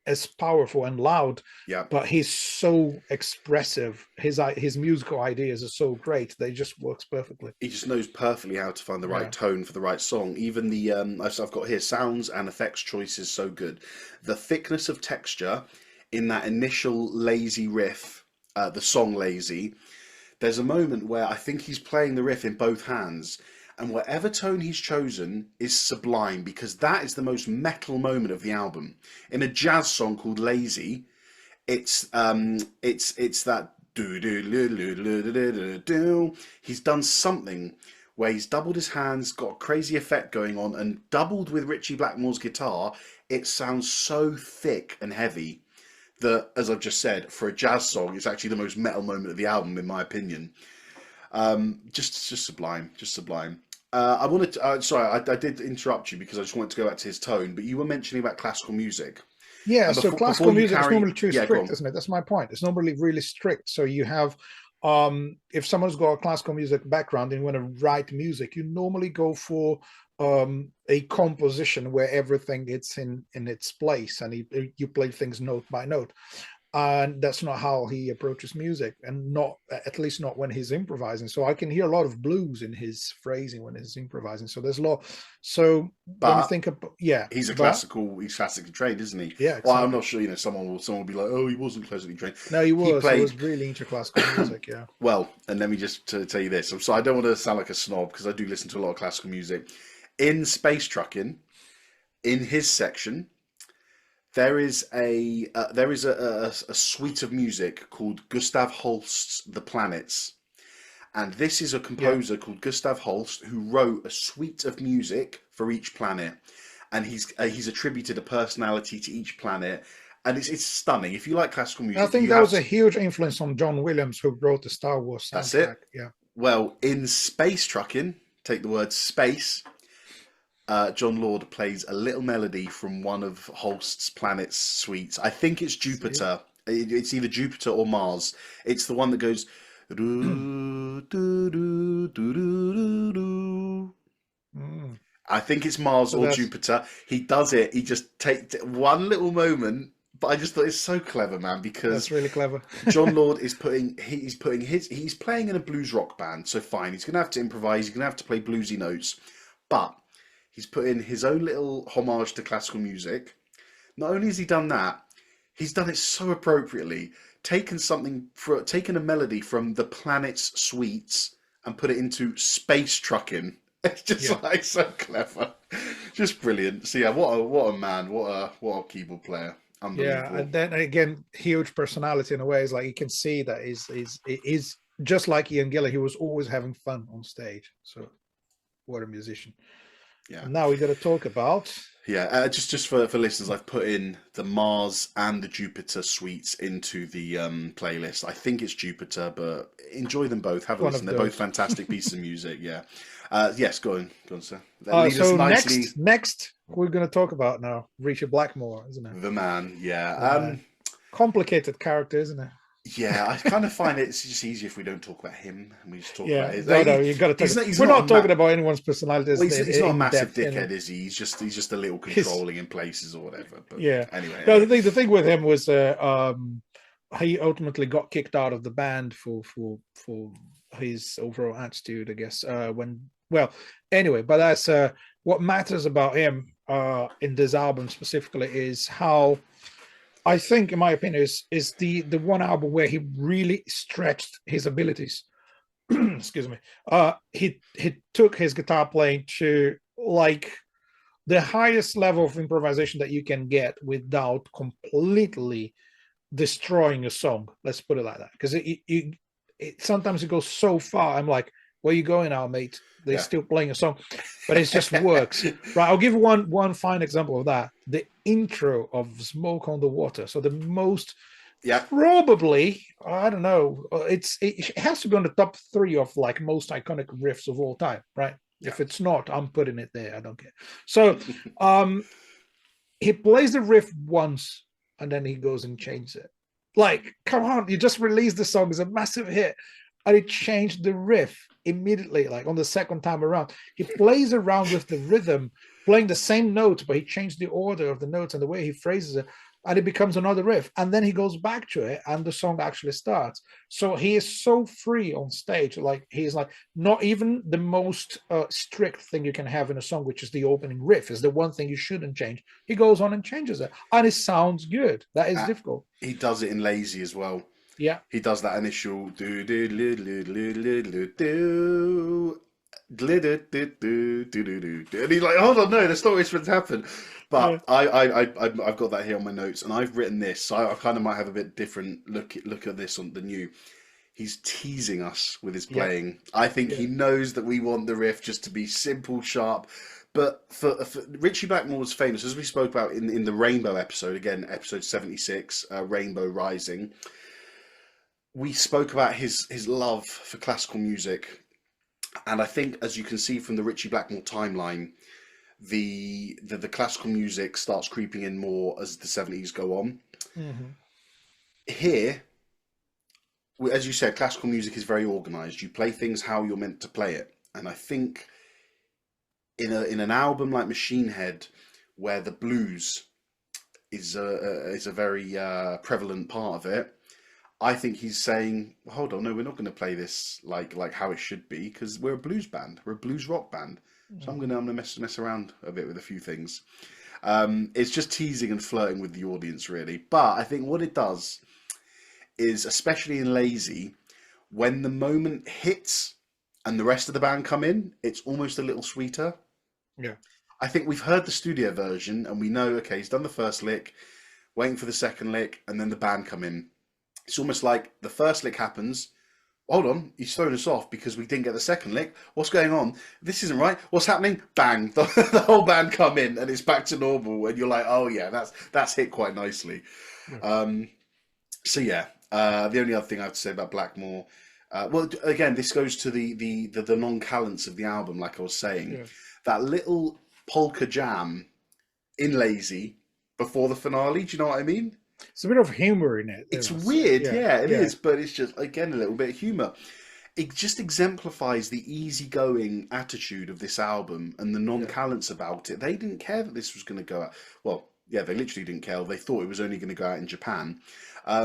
as powerful and loud. But he's so expressive. His musical ideas are so great, they just works perfectly. He just knows perfectly how to find the right tone for the right song. Even the I've got here, sounds and effects choices so good. The thickness of texture in that initial lazy riff, the song Lazy. There's a moment where I think he's playing the riff in both hands, and whatever tone he's chosen is sublime, because that is the most metal moment of the album. In a jazz song called Lazy, it's that do do do do do do do. He's done something where he's doubled his hands, got a crazy effect going on, and doubled with Ritchie Blackmore's guitar, it sounds so thick and heavy that, as I've just said, for a jazz song, it's actually the most metal moment of the album, in my opinion. Just sublime, just sublime. I wanted to, sorry, I did interrupt you because I just wanted to go back to his tone, but you were mentioning about classical music. Yeah, so classical music is normally too strict, isn't it? That's my point. It's normally really strict. So you have, if someone's got a classical music background and you want to write music, you normally go for a composition where everything is in its place, and you play things note by note. And that's not how he approaches music, and not, at least not when he's improvising. So I can hear a lot of blues in his phrasing when he's improvising. So there's a lot. So when you think of, he's classically trained, isn't he? Yeah. Well, I'm not sure. Someone will be like, oh, he wasn't classically trained. No, he was. He was really into classical music. Yeah. Well, and let me just tell you this. So I don't want to sound like a snob, because I do listen to a lot of classical music. In Space Truckin', in his section, there is a suite of music called Gustav Holst's The Planets, and this is a composer called Gustav Holst who wrote a suite of music for each planet, and he's attributed a personality to each planet, and it's stunning. If you like classical music, I think that was a huge influence on John Williams, who wrote the Star Wars soundtrack. That's it. Yeah. Well, in Space Truckin', take the word space. John Lord plays a little melody from one of Holst's Planets suites. I think it's Jupiter. It's either Jupiter or Mars. It's the one that goes. I think it's Mars or Jupiter. He does it. He just takes one little moment. But I just thought it's so clever, man, because that's really clever. John Lord is he's playing in a blues rock band, so fine. He's gonna have to improvise. He's gonna have to play bluesy notes, but he's put in his own little homage to classical music. Not only has he done that, he's done it so appropriately. Taken a melody from the Planets suites and put it into Space Truckin'. It's just like so clever, just brilliant. So yeah, what a man, what a keyboard player. Yeah, and then again, huge personality in a way. It's like you can see that is just like Ian Gillan, he was always having fun on stage. So what a musician. Yeah. And now we got to talk about. Yeah, just for listeners, I've put in the Mars and the Jupiter suites into the playlist. I think it's Jupiter, but enjoy them both. Have a listen. They're both fantastic pieces of music. Yeah. Yes, go on, sir. So next we're going to talk about now Ritchie Blackmore, isn't it? The man, yeah. Complicated character, isn't it? Yeah, I kind of find it's just easier if we don't talk about him and we just talk about his. No, you got to talk. We're not talking about anyone's personality. Well, he's not a massive dickhead, is he? He's just a little controlling in places or whatever. But anyway. No, the thing with him was he ultimately got kicked out of the band for his overall attitude, I guess. But that's what matters about him in this album specifically is how. I think, in my opinion, is the one album where he really stretched his abilities. Excuse me. He took his guitar playing to like the highest level of improvisation that you can get without completely destroying a song. Let's put it like that, because it sometimes it goes so far. I'm like, where are you going now, mate? They're still playing a song, but it just works. Right, I'll give one fine example of that. The intro of Smoke on the Water. So the most, probably, I don't know, it has to be on the top 3 of like most iconic riffs of all time, right? Yeah. If it's not, I'm putting it there. I don't care. So he plays the riff once and then he goes and changes it. Like, come on, you just released the song, it's a massive hit. And he changed the riff immediately, like on the second time around. He plays around with the rhythm, playing the same note, but he changed the order of the notes and the way he phrases it, and it becomes another riff. And then he goes back to it, and the song actually starts. So he is so free on stage. Like, he's like, not even the most strict thing you can have in a song, which is the opening riff, is the one thing you shouldn't change. He goes on and changes it, and it sounds good. That is difficult. He does it in Lazy as well. Yeah, he does that initial do do do do do do do do do, and he's like, hold on, no, that's not what's supposed to happen. But I've got that here on my notes, and I've written this. So I kind of might have a bit different look at this on the new. He's teasing us with his playing. Yeah. I think he knows that we want the riff just to be simple, sharp. But for Ritchie Blackmore was famous, as we spoke about in the Rainbow episode, again, episode 76, Rainbow Rising. We spoke about his love for classical music, and I think, as you can see from the Ritchie Blackmore timeline, the classical music starts creeping in more as the 70s go on. Mm-hmm. Here, as you said, classical music is very organised. You play things how you're meant to play it, and I think in an album like Machine Head, where the blues is a very prevalent part of it. I think he's saying, hold on, no, we're not going to play this like how it should be, because we're a blues band, we're a blues rock band. So I'm gonna mess around a bit with a few things. It's just teasing and flirting with the audience, really. But I think what it does is, especially in Lazy, when the moment hits and the rest of the band come in, it's almost a little sweeter. Yeah. I think we've heard the studio version and we know, okay, he's done the first lick, waiting for the second lick, and then the band come in. It's almost like the first lick happens. Hold on, he's thrown us off because we didn't get the second lick. What's going on? This isn't right. What's happening? Bang! The whole band come in and it's back to normal, and you're like, oh yeah, that's hit quite nicely. Yeah. The only other thing I have to say about Blackmore, well, again, this goes to the nonchalance of the album, like I was saying. Yeah. That little polka jam in Lazy before the finale. Do you know what I mean? It's a bit of humor in it. It's weird, it is, but it's just, again, a little bit of humor. It just exemplifies the easygoing attitude of this album and the nonchalance about it. They didn't care that this was going to go out. Well, yeah, they literally didn't care. They thought it was only going to go out in Japan.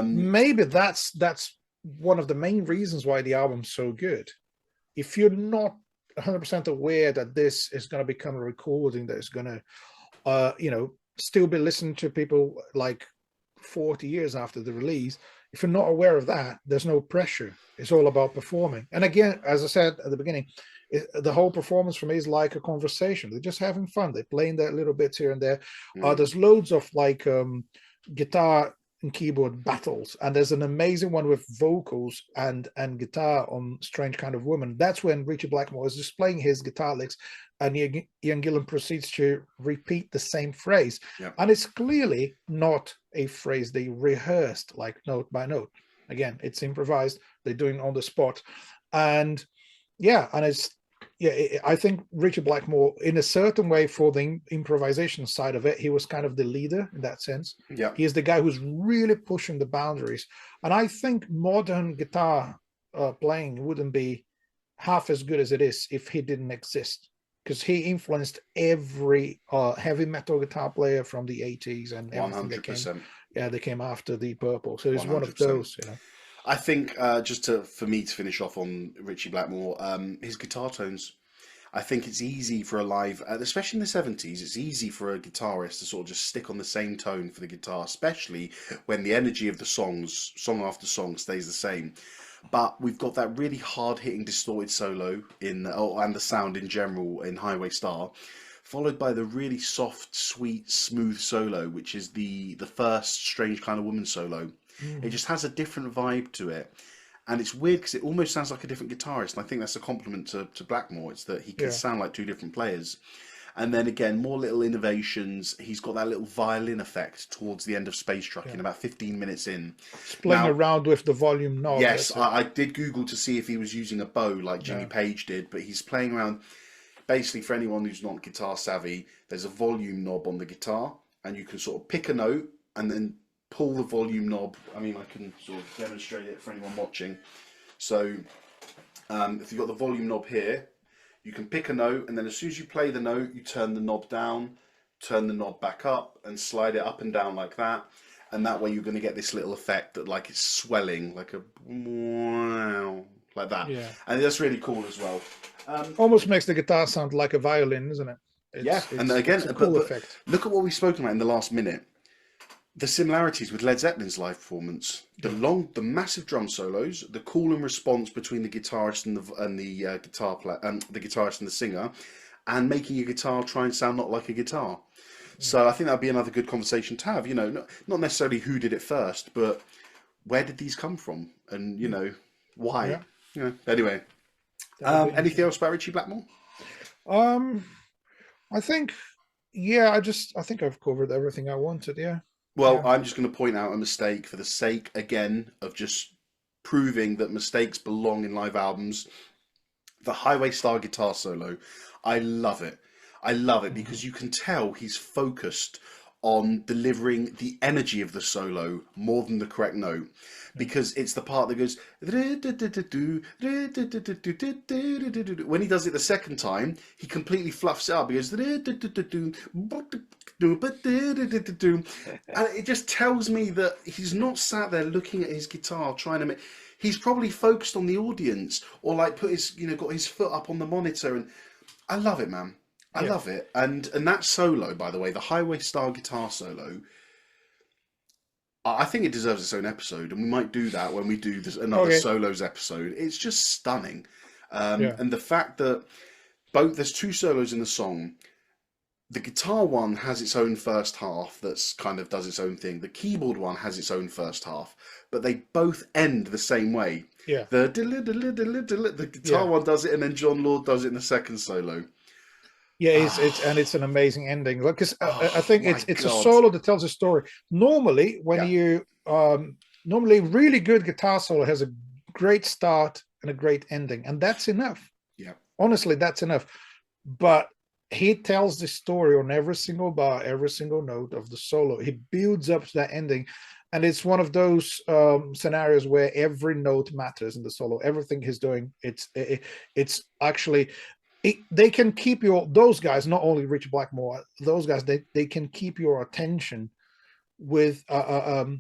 Maybe that's one of the main reasons why the album's so good. If you're not 100% aware that this is going to become a recording that is going to, still be listened to people like 40 years after the release, if you're not aware of that, there's no pressure. It's all about performing. And again, as I said at the beginning, the whole performance for me is like a conversation. They're just having fun. They're playing their little bits here and there. There's loads of like guitar and keyboard battles, and there's an amazing one with vocals and guitar on Strange Kind of Woman. That's when Ritchie Blackmore is just playing his guitar licks, and Ian Gillan proceeds to repeat the same phrase. Yep. And it's clearly not a phrase they rehearsed, like note by note. Again, it's improvised. They're doing it on the spot. And I think Ritchie Blackmore, in a certain way, for the improvisation side of it, he was kind of the leader in that sense. Yeah, He is the guy who's really pushing the boundaries. And I think modern guitar playing wouldn't be half as good as it is if he didn't exist, because he influenced every heavy metal guitar player from the 80s and everything 100%. they came after Deep Purple. So he's 100%. one of those, you know. I think for me to finish off on Ritchie Blackmore, his guitar tones. I think it's easy for a live, especially in the 70s, it's easy for a guitarist to sort of just stick on the same tone for the guitar, especially when the energy of the songs, song after song, stays the same. But we've got that really hard-hitting distorted solo and the sound in general in Highway Star, followed by the really soft, sweet, smooth solo, which is the first Strange Kind of Woman solo. It just has a different vibe to it. And it's weird because it almost sounds like a different guitarist. And I think that's a compliment to Blackmore. It's that he can sound like two different players. And then again, more little innovations. He's got that little violin effect towards the end of Space Trucking, about 15 minutes in. He's playing around with the volume knob. Yes, I did Google to see if he was using a bow like Jimmy Page did, but he's playing around. Basically, for anyone who's not guitar savvy, there's a volume knob on the guitar, and you can sort of pick a note and then pull the volume knob. I mean, I can sort of demonstrate it for anyone watching. So if you've got the volume knob here, you can pick a note, and then as soon as you play the note, you turn the knob down, turn the knob back up, and slide it up and down like that. And that way you're going to get this little effect that like it's swelling, like a wow, like that. Yeah. And that's really cool as well. Almost makes the guitar sound like a violin, isn't it? And again, it's a cool effect. Look at what we've spoken about in the last minute. The similarities with Led Zeppelin's live performance, the massive drum solos, the call and response between the guitarist and the guitar player, the guitarist and the singer, and making your guitar try and sound not like a guitar. So I think that'd be another good conversation to have. You know, not necessarily who did it first, but where did these come from, and you know why. Yeah. You know, anyway, anything else about Ritchie Blackmore? I think, I think I've covered everything I wanted. Yeah. Well, I'm just going to point out a mistake for the sake, again, of just proving that mistakes belong in live albums. The Highway Star guitar solo, I love it. I love it because you can tell he's focused on delivering the energy of the solo more than the correct note. Because it's the part that goes... When he does it the second time, he completely fluffs it up. He goes... And it just tells me that he's not sat there looking at his guitar trying to make... He's probably focused on the audience, or like put his, got his foot up on the monitor. And I love it, man. I love it. And that solo, by the way, the Highway Star guitar solo... I think it deserves its own episode, and we might do that when we do another solos episode. It's just stunning. And the fact that there's two solos in the song. The guitar one has its own first half that's kind of does its own thing. The keyboard one has its own first half, but they both end the same way. Yeah. The guitar one does it, and then John Lord does it in the second solo. Yeah, it's an amazing ending. Because I think it's a solo that tells a story. Normally, when you normally really good guitar solo has a great start and a great ending, and that's enough. Yeah, honestly, that's enough. But he tells the story on every single bar, every single note of the solo. He builds up to that ending, and it's one of those scenarios where every note matters in the solo. Everything he's doing, it's actually. They can keep those guys, not only Ritchie Blackmore, those guys, they can keep your attention with a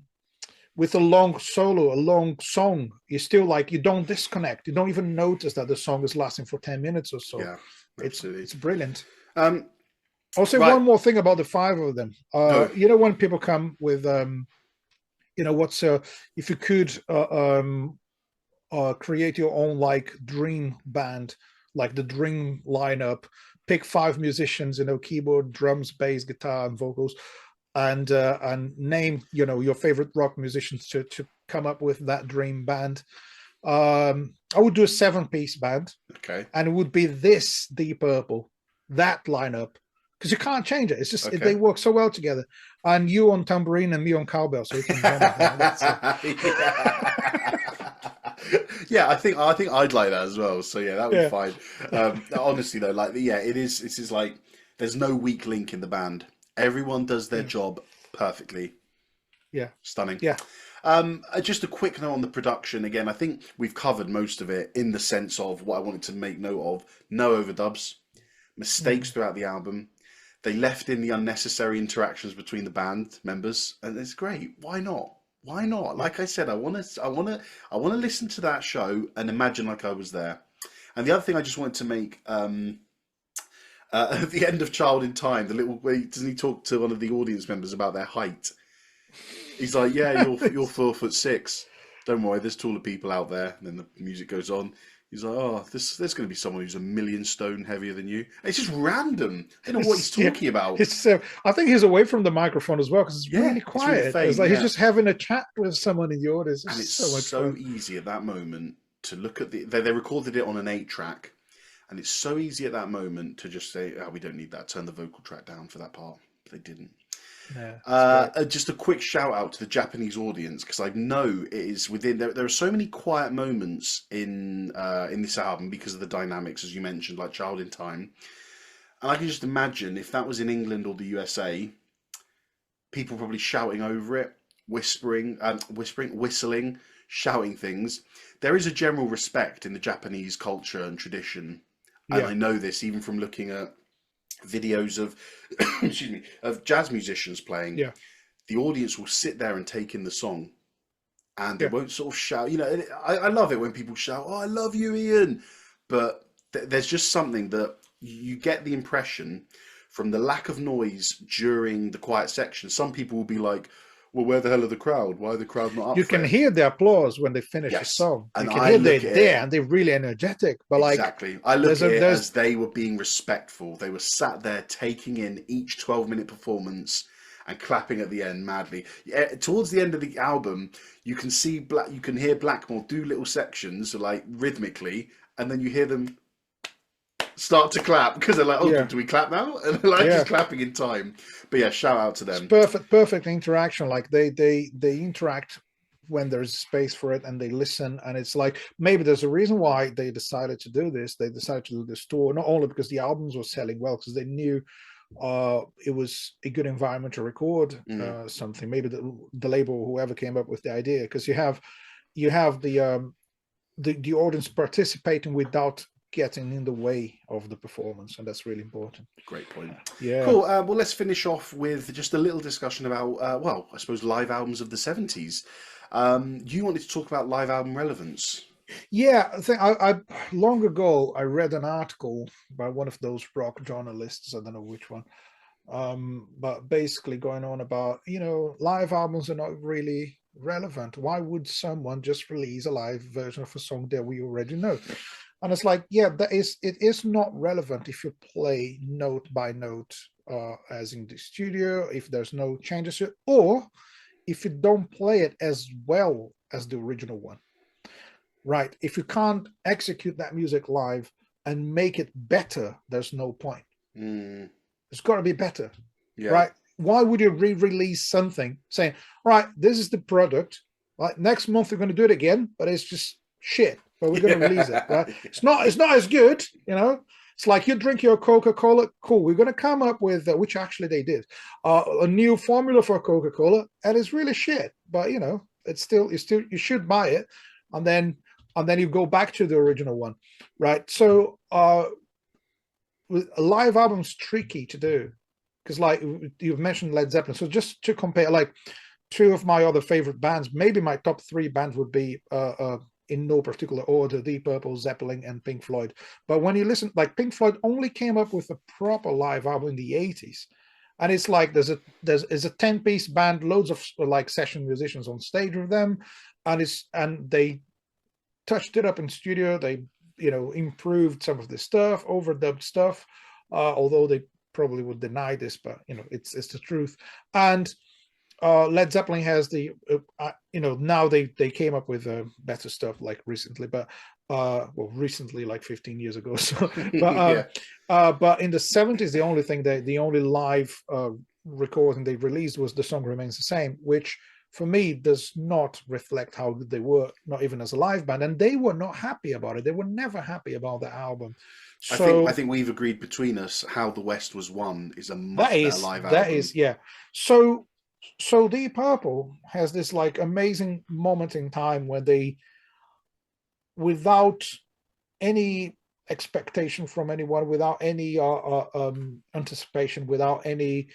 long solo, a long song. You're still like, you don't disconnect. You don't even notice that the song is lasting for 10 minutes or so. Yeah, absolutely. It's brilliant. I'll say one more thing about the five of them. You know, when people come with, if you could create your own like dream band, like the dream lineup, pick 5 musicians, keyboard, drums, bass, guitar, and vocals. and name your favorite rock musicians to come up with that dream band. I would do a 7-piece band. Okay. And it would be this Deep Purple, that lineup, because you can't change it. It's just they work so well together. And you on tambourine and me on cowbell, so you can drum it. Yeah, I think I'd like that as well. So yeah, that would be fine. Honestly though, like it is like there's no weak link in the band. Everyone does their job perfectly. Yeah, stunning. Yeah. Just a quick note on the production. Again, I think we've covered most of it in the sense of what I wanted to make note of. No overdubs, mistakes throughout the album. They left in the unnecessary interactions between the band members, and it's great. Why not? Why not? Like I said, I want to listen to that show and imagine like I was there. And the other thing I just wanted to make at the end of Child in Time, the little way doesn't he talk to one of the audience members about their height? He's like, yeah, you're 4'6". Don't worry, there's taller people out there. And then the music goes on. He's like, oh, there's going to be someone who's 1,000,000 stone heavier than you. And it's just random. I don't know what he's talking about. I think he's away from the microphone as well because it's really quiet. It's, really faint, it's like he's just having a chat with someone in the audience. And it's so much so fun. easy at that moment to look at they recorded it on an 8-track. And it's so easy at that moment to just say, oh, we don't need that. Turn the vocal track down for that part. But they didn't. Yeah, just a quick shout out to the Japanese audience because I know it is within there are so many quiet moments in this album because of the dynamics, as you mentioned, like Child in Time. And I can just imagine if that was in England or the USA, people probably shouting over it, whistling, shouting things. There is a general respect in the Japanese culture and tradition, and I know this even from looking at videos of of jazz musicians playing. The audience will sit there and take in the song, and they won't sort of shout. I love it when people shout, "Oh, I love you, Ian," but there's just something that you get the impression from the lack of noise during the quiet section. Some people will be like, well, where the hell are the crowd? Why are the crowd not up? You can hear the applause when they finish the song. And you can hear they're there and they're really energetic. But exactly. I look at it as they were being respectful. They were sat there taking in each 12-minute performance and clapping at the end madly. Towards the end of the album, you can hear Blackmore do little sections like rhythmically, and then you hear them start to clap because they're like, oh, do we clap now? And they're like just clapping in time. But yeah, shout out to them. It's perfect interaction. Like they interact when there's space for it, and they listen. And it's like maybe there's a reason why they decided to do this. They decided to do this tour not only because the albums were selling well, because they knew it was a good environment to record something. Maybe the label or whoever came up with the idea, because you have the audience participating without getting in the way of the performance, and that's really important. Great point. Yeah. Cool. Well, let's finish off with just a little discussion about, I suppose, live albums of the 70s. You wanted to talk about live album relevance. Yeah, I long ago I read an article by one of those rock journalists. I don't know which one, but basically going on about live albums are not really relevant. Why would someone just release a live version of a song that we already know? And it's like, it is not relevant if you play note by note as in the studio, if there's no changes, or if you don't play it as well as the original one. Right? If you can't execute that music live and make it better, there's no point. It's got to be better. Right? Why would you re-release something saying, right, this is the product, like next month we're going to do it again, but it's just shit. But we're going to release it, right? It's not as good, It's like you drink your Coca-Cola. Cool, we're going to come up with, which actually they did, a new formula for Coca-Cola, and it's really shit. But it's still you should buy it, and then you go back to the original one, right? So with a live album's tricky to do because, like you've mentioned Led Zeppelin. So just to compare, like two of my other favorite bands, maybe my top 3 bands would be in no particular order, Deep Purple, Zeppelin, and Pink Floyd. But when you listen, like Pink Floyd only came up with a proper live album in the 80s. And it's like there's a 10-piece band, loads of like session musicians on stage with them, and they touched it up in studio. They improved some of the stuff, overdubbed stuff, although they probably would deny this, but it's the truth. And Led Zeppelin has the now they came up with better stuff like recently, but recently like 15 years ago. So, Yeah. but in the 70s, the only live recording they released was The Song Remains the Same, which for me does not reflect how good they were, not even as a live band, and they were not happy about it. They were never happy about the album. So I think we've agreed between us How the West Was Won is a that much better is live that album. is yeah. So Deep Purple has this like amazing moment in time where they, without any expectation from anyone, without any anticipation, without any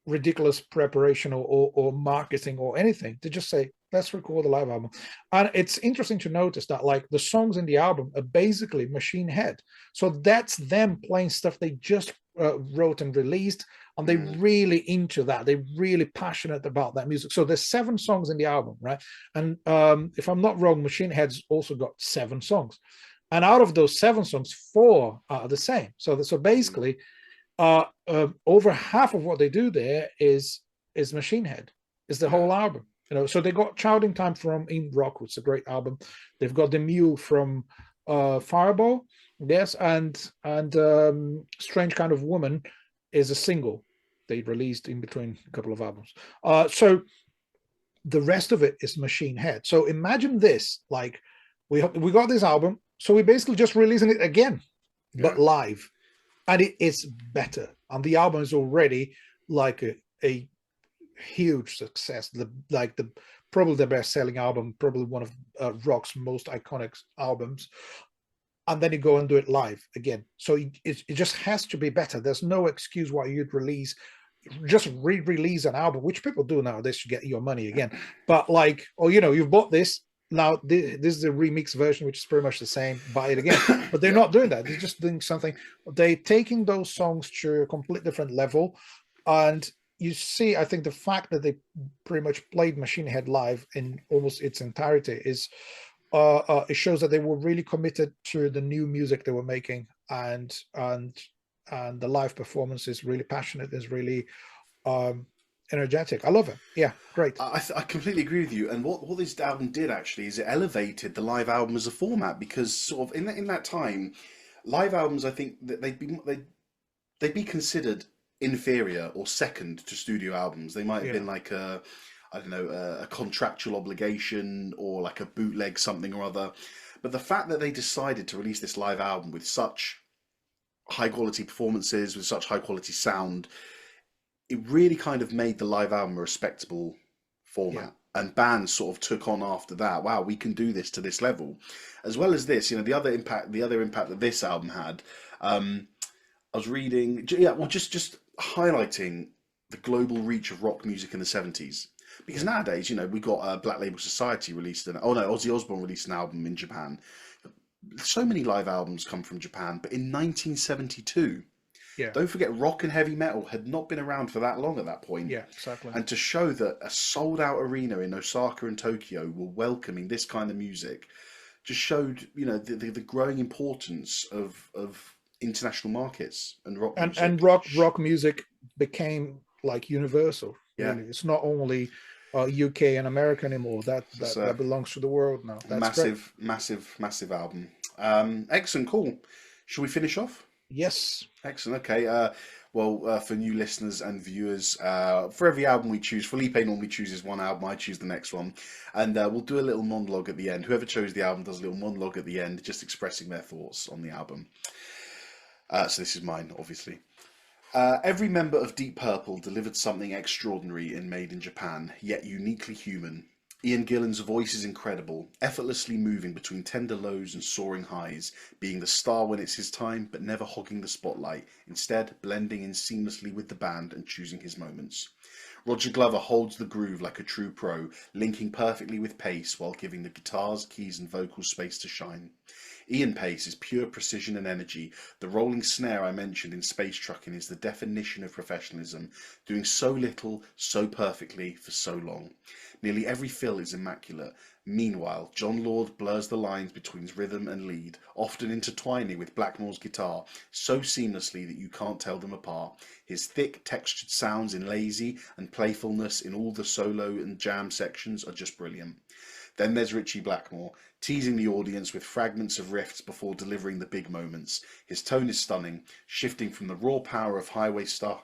ridiculous preparation or marketing or anything, to just say, let's record a live album. And it's interesting to notice that like the songs in the album are basically Machine Head. So that's them playing stuff they just wrote and released, and they're really into that. They're really passionate about that music. So there's 7 songs in the album, right? And if I'm not wrong, Machine Head's also got 7 songs. And out of those 7 songs, 4 are the same. So basically, over half of what they do there is Machine Head, is the whole album. So they got Chowding Time from In Rock, which is a great album. They've got The Mule from Fireball, yes, and Strange Kind of Woman is a single they released in between a couple of albums. So the rest of it is Machine Head. So imagine this: like we got this album, so we're basically just releasing it again, but live. And it is better. And the album is already like a huge success. Probably the best-selling album, probably one of rock's most iconic albums. And then you go and do it live again. So it just has to be better. There's no excuse why you'd just re-release an album, which people do nowadays to get your money again. But like, you've bought this. Now, this is a remix version, which is pretty much the same. Buy it again. But they're not doing that. They're just doing something. They're taking those songs to a completely different level. And you see, I think the fact that they pretty much played Machine Head live in almost its entirety is, it shows that they were really committed to the new music they were making. And the live performance is really passionate, is really energetic. I love it. Yeah, great. I completely agree with you. And what this album did actually is it elevated the live album as a format, because sort of in that time, live albums, I think that they'd be considered inferior or second to studio albums. They might have been like a contractual obligation or like a bootleg something or other. But the fact that they decided to release this live album with such high quality performances, with such high quality sound, it really kind of made the live album a respectable format. And bands sort of took on after that. Wow, we can do this to this level. As well as this, the other impact that this album had, I was reading, just highlighting the global reach of rock music in the 70s. Because nowadays, we got Black Label Society released Ozzy Osbourne released an album in Japan. So many live albums come from Japan, but in 1972, don't forget, rock and heavy metal had not been around for that long at that point. Yeah, exactly. And to show that a sold-out arena in Osaka and Tokyo were welcoming this kind of music, just showed the growing importance of international markets and rock music. And rock music became like universal. Really. It's not only UK and America anymore. That belongs to the world now. That's massive album. Excellent, cool. Should we finish off? Yes. Excellent. Okay. For new listeners and viewers, for every album we choose, Felipe normally chooses one album, I choose the next one, and we'll do a little monologue at the end. Whoever chose the album does a little monologue at the end, just expressing their thoughts on the album. So this is mine, obviously. Every member of Deep Purple delivered something extraordinary in Made in Japan, yet uniquely human. Ian Gillan's voice is incredible, effortlessly moving between tender lows and soaring highs, being the star when it's his time, but never hogging the spotlight, instead blending in seamlessly with the band and choosing his moments. Roger Glover holds the groove like a true pro, linking perfectly with Paice while giving the guitars, keys and vocals space to shine. Ian Paice is pure precision and energy. The rolling snare I mentioned in Space Trucking is the definition of professionalism, doing so little, so perfectly, for so long. Nearly every fill is immaculate, Meanwhile, John Lord blurs the lines between rhythm and lead, often intertwining with Blackmore's guitar so seamlessly that you can't tell them apart. His thick, textured sounds in Lazy and playfulness in all the solo and jam sections are just brilliant. Then there's Ritchie Blackmore, teasing the audience with fragments of riffs before delivering the big moments. His tone is stunning, shifting from the raw power of Highway Star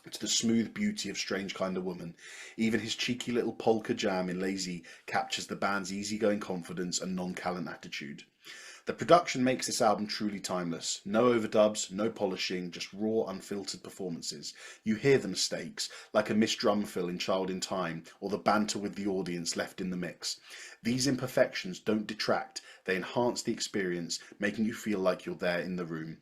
to the smooth beauty of Strange Kind of Woman. Even his cheeky little polka jam in Lazy captures the band's easygoing confidence and nonchalant attitude. The production makes this album truly timeless. No overdubs, no polishing, just raw, unfiltered performances. You hear the mistakes, like a missed drum fill in Child in Time, or the banter with the audience left in the mix. These imperfections don't detract, they enhance the experience, making you feel like you're there in the room.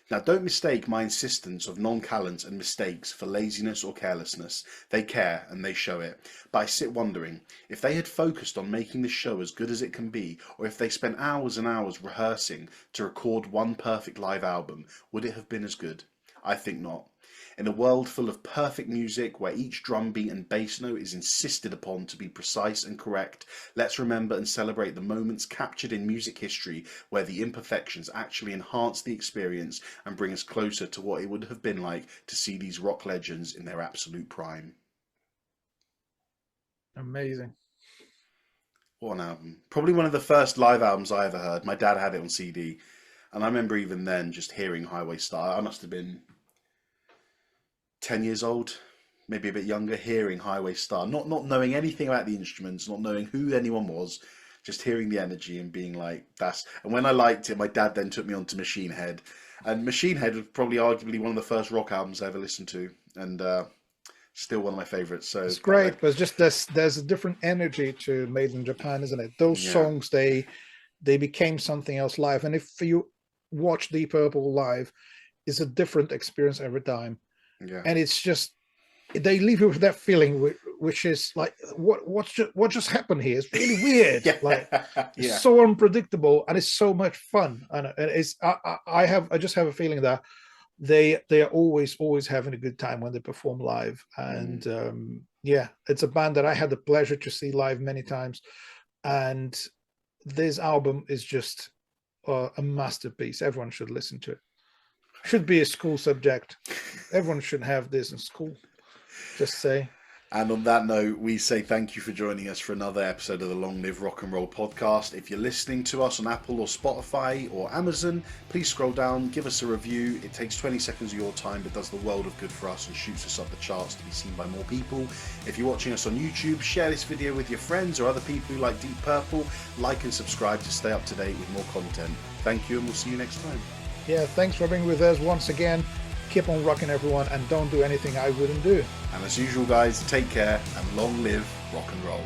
Now, don't mistake my insistence of nonchalance and mistakes for laziness or carelessness. They care, and they show it. But I sit wondering, if they had focused on making the show as good as it can be, or if they spent hours and hours rehearsing to record one perfect live album, would it have been as good? I think not. In a world full of perfect music, where each drum beat and bass note is insisted upon to be precise and correct, let's remember and celebrate the moments captured in music history where the imperfections actually enhance the experience and bring us closer to what it would have been like to see these rock legends in their absolute prime. Amazing. What an album. Probably one of the first live albums I ever heard. My dad had it on CD, and I remember even then just hearing Highway Star. I must have been 10 years old, maybe a bit younger, hearing Highway Star, not knowing anything about the instruments, not knowing who anyone was, just hearing the energy and being like, that's... And when I liked it, my dad then took me on to Machine Head, and Machine Head was probably arguably one of the first rock albums I ever listened to, and still one of my favourites. So it's great, but it's just there's a different energy to Made in Japan, isn't it? Those songs, they became something else live, and if you watch Deep Purple live, it's a different experience every time. Yeah. And it's just, they leave you with that feeling, which is like, what just happened here? It's really weird. Yeah. Like, it's Yeah. so unpredictable, and it's so much fun. And it's, I just have a feeling that they are always having a good time when they perform live. And yeah, it's a band that I had the pleasure to see live many times. And this album is just a masterpiece. Everyone should listen to it. Should be a school subject. Everyone should have this in school. Just say. And on that note, we say thank you for joining us for another episode of the Long Live Rock and Roll podcast. If you're listening to us on Apple or Spotify or Amazon, please scroll down, give us a review. It takes 20 seconds of your time, but does the world of good for us and shoots us up the charts to be seen by more people. If you're watching us on YouTube, share this video with your friends or other people who like Deep Purple. Like and subscribe to stay up to date with more content. Thank you, and we'll see you next time. Yeah, thanks for being with us once again. Keep on rocking, everyone, and don't do anything I wouldn't do. And as usual, guys, take care and long live rock and roll.